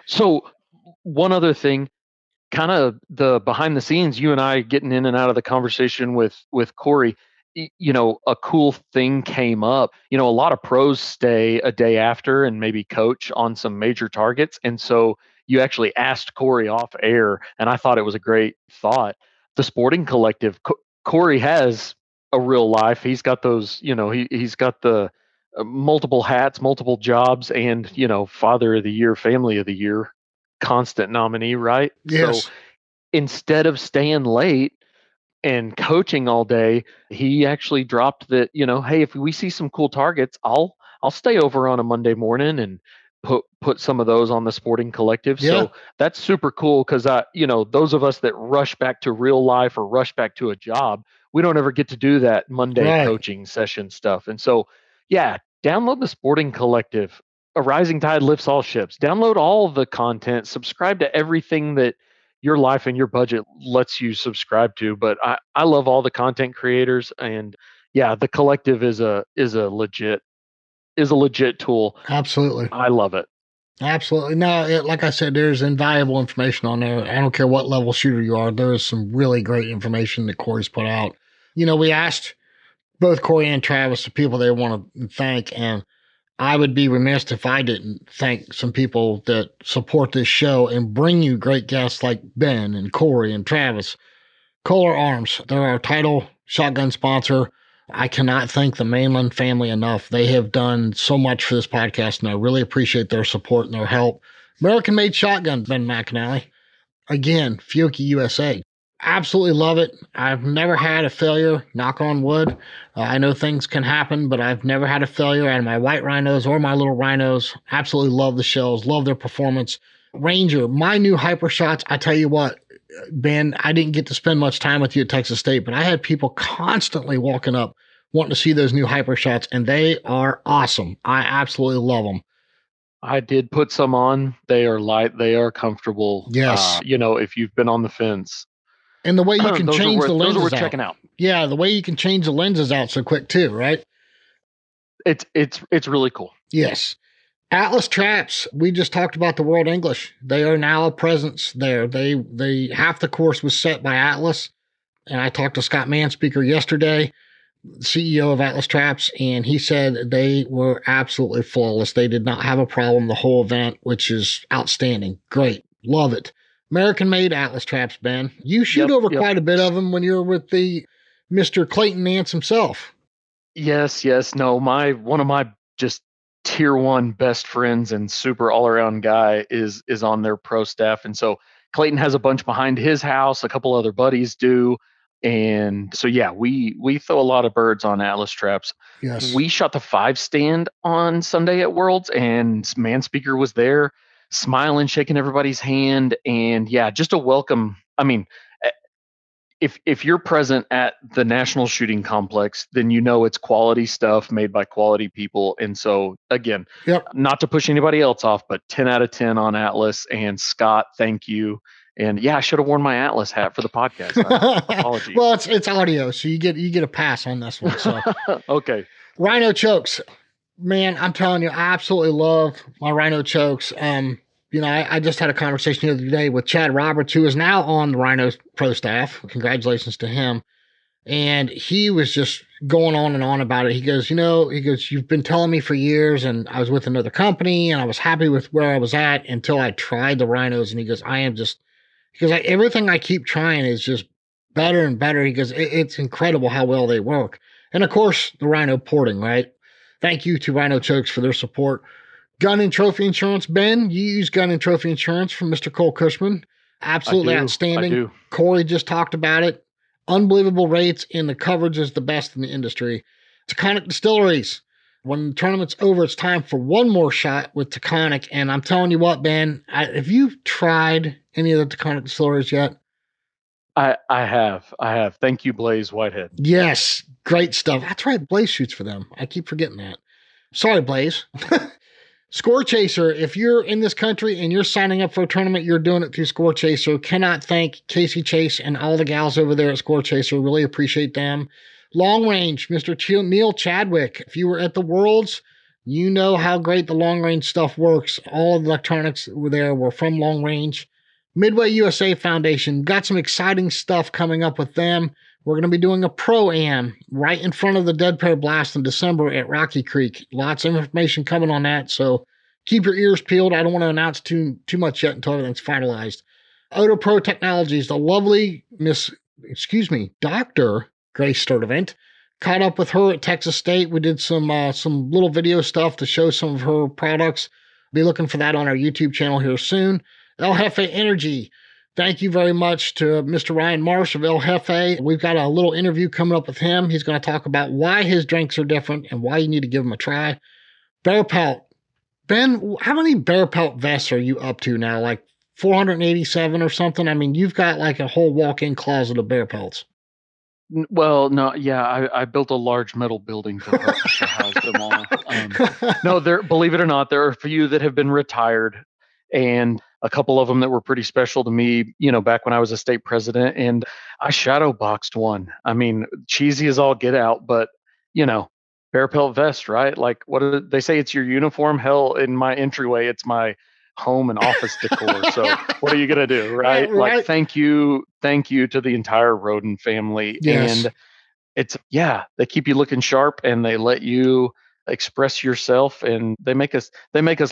So one other thing, kind of the behind the scenes, you and I getting in and out of the conversation with Cory. A cool thing came up. A lot of pros stay a day after and maybe coach on some major targets. And so you actually asked Cory off air, and I thought it was a great thought. The Sporting Collective, Cory has a real life. He's got those, he's got the multiple hats, multiple jobs, and, Father of the Year, Family of the Year, constant nominee, right? Yes. So instead of staying late and coaching all day, he actually dropped that, hey, if we see some cool targets, I'll stay over on a Monday morning and put some of those on the Sporting Collective. Yeah. So that's super cool, because those of us that rush back to real life or rush back to a job, we don't ever get to do that Monday coaching session stuff. And so download the Sporting Collective. A rising tide lifts all ships. Download all the content, subscribe to everything that your life and your budget lets you subscribe to. But I love all the content creators, and the collective is a legit tool. Absolutely. I love it. Absolutely. No, like I said, there's invaluable information on there. I don't care what level shooter you are. There is some really great information that Cory's put out. We asked both Cory and Travis the people they want to thank, and I would be remiss if I didn't thank some people that support this show and bring you great guests like Ben and Cory and Travis. Kolar Arms, they're our title shotgun sponsor. I cannot thank the Mainland family enough. They have done so much for this podcast, and I really appreciate their support and their help. American-made shotgun, Ben McAnally. Again, Fiocchi USA. Absolutely love it. I've never had a failure, knock on wood. I know things can happen, but I've never had a failure out of my white rhinos or my little rhinos. Absolutely love the shells, love their performance. Ranger, my new hyper shots, I tell you what, Ben, I didn't get to spend much time with you at Texas State, but I had people constantly walking up wanting to see those new hyper shots, and they are awesome. I absolutely love them. I did put some on. They are light. They are comfortable. Yes. If you've been on the fence. And the way you can change the lenses those are worth out. checking out. Yeah, the way you can change the lenses out so quick too, right? It's really cool. Yes. Atlas Traps, we just talked about the World English. They are now a presence there. They half the course was set by Atlas. And I talked to Scott Manspeaker yesterday, CEO of Atlas Traps, and he said they were absolutely flawless. They did not have a problem the whole event, which is outstanding. Great. Love it. American-made Atlas Traps, Ben. You shoot over quite a bit of them when you're with the Mr. Clayton Nance himself. Yes. No, one of my just tier one best friends and super all-around guy is on their pro staff. And so Clayton has a bunch behind his house. A couple other buddies do. And so, yeah, we throw a lot of birds on Atlas traps. Yes. We shot the 5 stand on Sunday at Worlds, and Man Speaker was there, smiling, shaking everybody's hand. And yeah, just a welcome. I mean, if you're present at the National Shooting Complex, then you know it's quality stuff made by quality people. And so, again, not to push anybody else off, but 10 out of 10 on Atlas. And Scott, thank you. And yeah, I should have worn my Atlas hat for the podcast. Apologies. Well, it's audio, so you get a pass on this one. So okay. Rhino chokes, man, I'm telling you, I absolutely love my Rhino chokes. I just had a conversation the other day with Chad Roberts, who is now on the Rhino Pro staff. Congratulations to him. And he was just going on and on about it. He goes, you've been telling me for years, and I was with another company, and I was happy with where I was at until I tried the Rhinos. And he goes, everything I keep trying is just better and better. He goes, it's incredible how well they work. And of course, the Rhino porting, right? Thank you to Rhino Chokes for their support. Gun and trophy insurance. Ben, you use gun and trophy insurance from Mr. Cole Cushman. Absolutely outstanding. I do. Cory just talked about it. Unbelievable rates, and the coverage is the best in the industry. Taconic Distilleries. When the tournament's over, it's time for one more shot with Taconic. And I'm telling you what, Ben, have you tried any of the Taconic Distilleries yet? I have. Thank you, Blaze Whitehead. Yes. Great stuff. That's right. Blaze shoots for them. I keep forgetting that. Sorry, Blaze. Score Chaser. If you're in this country and you're signing up for a tournament, you're doing it through Score Chaser. Cannot thank Casey Chase and all the gals over there at Score Chaser. Really appreciate them. Long Range, Mr. Neil Chadwick. If you were at the Worlds, you know how great the long range stuff works. All of the electronics were from Long Range. Midway USA Foundation, got some exciting stuff coming up with them. We're going to be doing a Pro-Am right in front of the Dead Pair Blast in December at Rocky Creek. Lots of information coming on that, so keep your ears peeled. I don't want to announce too much yet until everything's finalized. Auto Pro Technologies, the lovely Dr. Grace Sturdivant. Caught up with her at Texas State. We did some little video stuff to show some of her products. Be looking for that on our YouTube channel here soon. El Jefe Energy. Thank you very much to Mr. Ryan Marsh of El Jefe. We've got a little interview coming up with him. He's going to talk about why his drinks are different and why you need to give them a try. Bear Pelt. Ben, how many Bear Pelt vests are you up to now? Like 487 or something? I mean, you've got like a whole walk-in closet of Bear Pelts. Well, no, yeah, I built a large metal building to house them all. No, believe it or not, there are a few that have been retired, and a couple of them that were pretty special to me, back when I was a state president, and I shadow boxed one. I mean, cheesy as all get out, but Bear Pelt vest, right? Like, what do they say? It's your uniform. Hell, in my entryway, it's my home and office decor. So what are you going to do? Right? Like, thank you to the entire Roden family. Yes. And they keep you looking sharp, and they let you express yourself, and they make us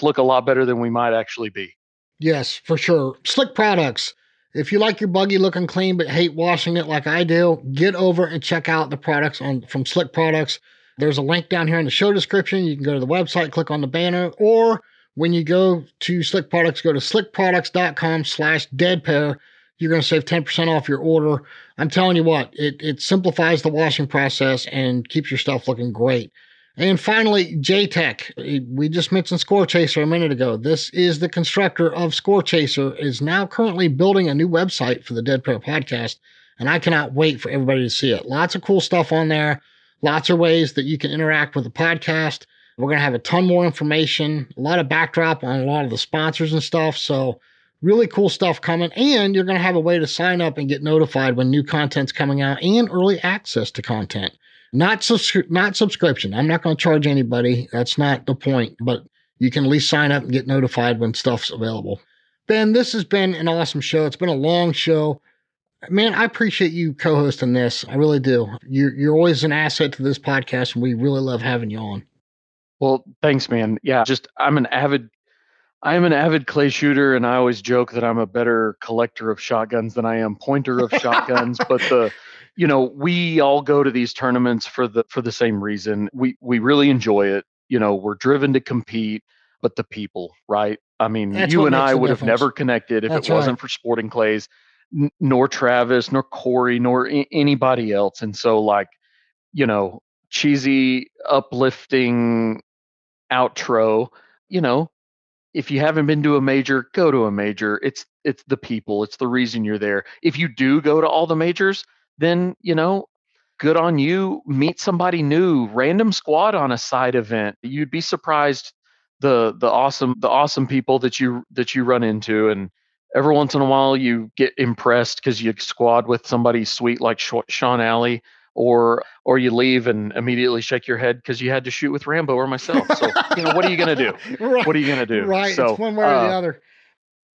look a lot better than we might actually be. Yes, for sure. Slick Products. If you like your buggy looking clean but hate washing it like I do, get over and check out the products from Slick Products. There's a link down here in the show description. You can go to the website, click on the banner, or when you go to Slick Products, go to slickproducts.com/deadpair. You're going to save 10% off your order. I'm telling you what, it simplifies the washing process and keeps your stuff looking great. And finally, J-Tech. We just mentioned Score Chaser a minute ago. This is the constructor of Score Chaser, is now currently building a new website for the Dead Pair podcast, and I cannot wait for everybody to see it. Lots of cool stuff on there. Lots of ways that you can interact with the podcast. We're going to have a ton more information, a lot of backdrop on a lot of the sponsors and stuff. So really cool stuff coming. And you're going to have a way to sign up and get notified when new content's coming out, and early access to content. Not subscription. I'm not going to charge anybody. That's not the point. But you can at least sign up and get notified when stuff's available. Ben, this has been an awesome show. It's been a long show. Man, I appreciate you co-hosting this. I really do. You're always an asset to this podcast, and we really love having you on. Well, thanks, man. Yeah, I'm an avid clay shooter, and I always joke that I'm a better collector of shotguns than I am pointer of shotguns. But we all go to these tournaments for the same reason. We really enjoy it. We're driven to compete. but the people, right? I mean, That's you what and makes I the would have difference. never connected if That's it wasn't right. for Sporting Clays, nor Travis, nor Cory, nor anybody else. And so, like, you know, cheesy, uplifting outro, you know, if you haven't been to a major, go to a major. It's the people. It's the reason you're there. If you do go to all the majors, then, you know, good on you. Meet somebody new. Random squad on a side event. You'd be surprised the awesome people that you run into, and every once in a while you get impressed because you squad with somebody sweet like Sean Alley, or you leave and immediately shake your head because you had to shoot with Rambo or myself. So, you know, what are you gonna do? Right. What are you gonna do? Right. So, it's one way or the other.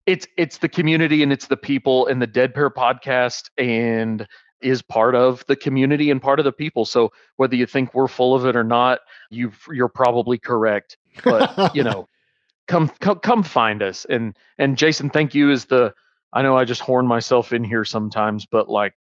It's the community and it's the people, and the Dead Pair podcast and is part of the community and part of the people. So whether you think we're full of it or not, you're probably correct. But you know, come find us. And Jason, thank you. I know I just horn myself in here sometimes, but like,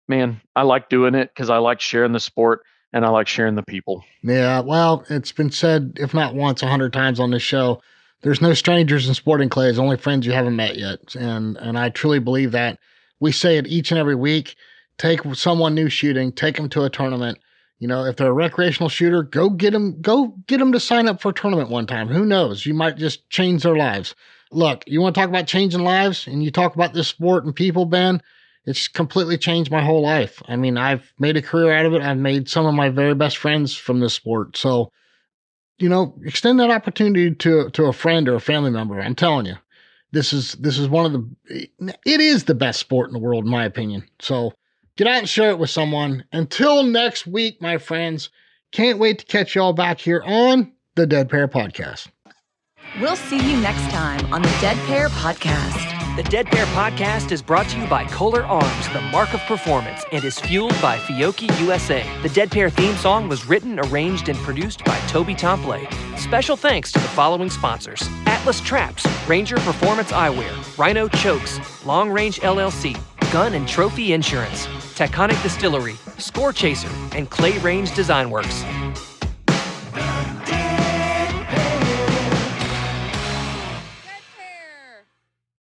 man, I like doing it because I like sharing the sport and I like sharing the people. Yeah, well, it's been said, if not once, 100 times on this show, there's no strangers in Sporting Clays, only friends you haven't met yet. And I truly believe that. We say it each and every week. Take someone new shooting, take them to a tournament. You know, if they're a recreational shooter, go get them to sign up for a tournament one time. Who knows? You might just change their lives. Look, you want to talk about changing lives and you talk about this sport and people, Ben, it's completely changed my whole life. I mean, I've made a career out of it. I've made some of my very best friends from this sport. So, you know, extend that opportunity to a friend or a family member. I'm telling you, this is it is the best sport in the world, in my opinion. So get out and share it with someone. Until next week, my friends, can't wait to catch y'all back here on the Dead Pair Podcast. We'll see you next time on the Dead Pair Podcast. The Dead Pair Podcast is brought to you by Kolar Arms, the mark of performance, and is fueled by Fiocchi USA. The Dead Pair theme song was written, arranged, and produced by Toby Tomplay. Special thanks to the following sponsors: Atlas Traps, Ranger Performance Eyewear, Rhino Chokes, Long Range LLC, Gun and Trophy Insurance, Taconic Distillery, Score Chaser, and Clay Range Design Works.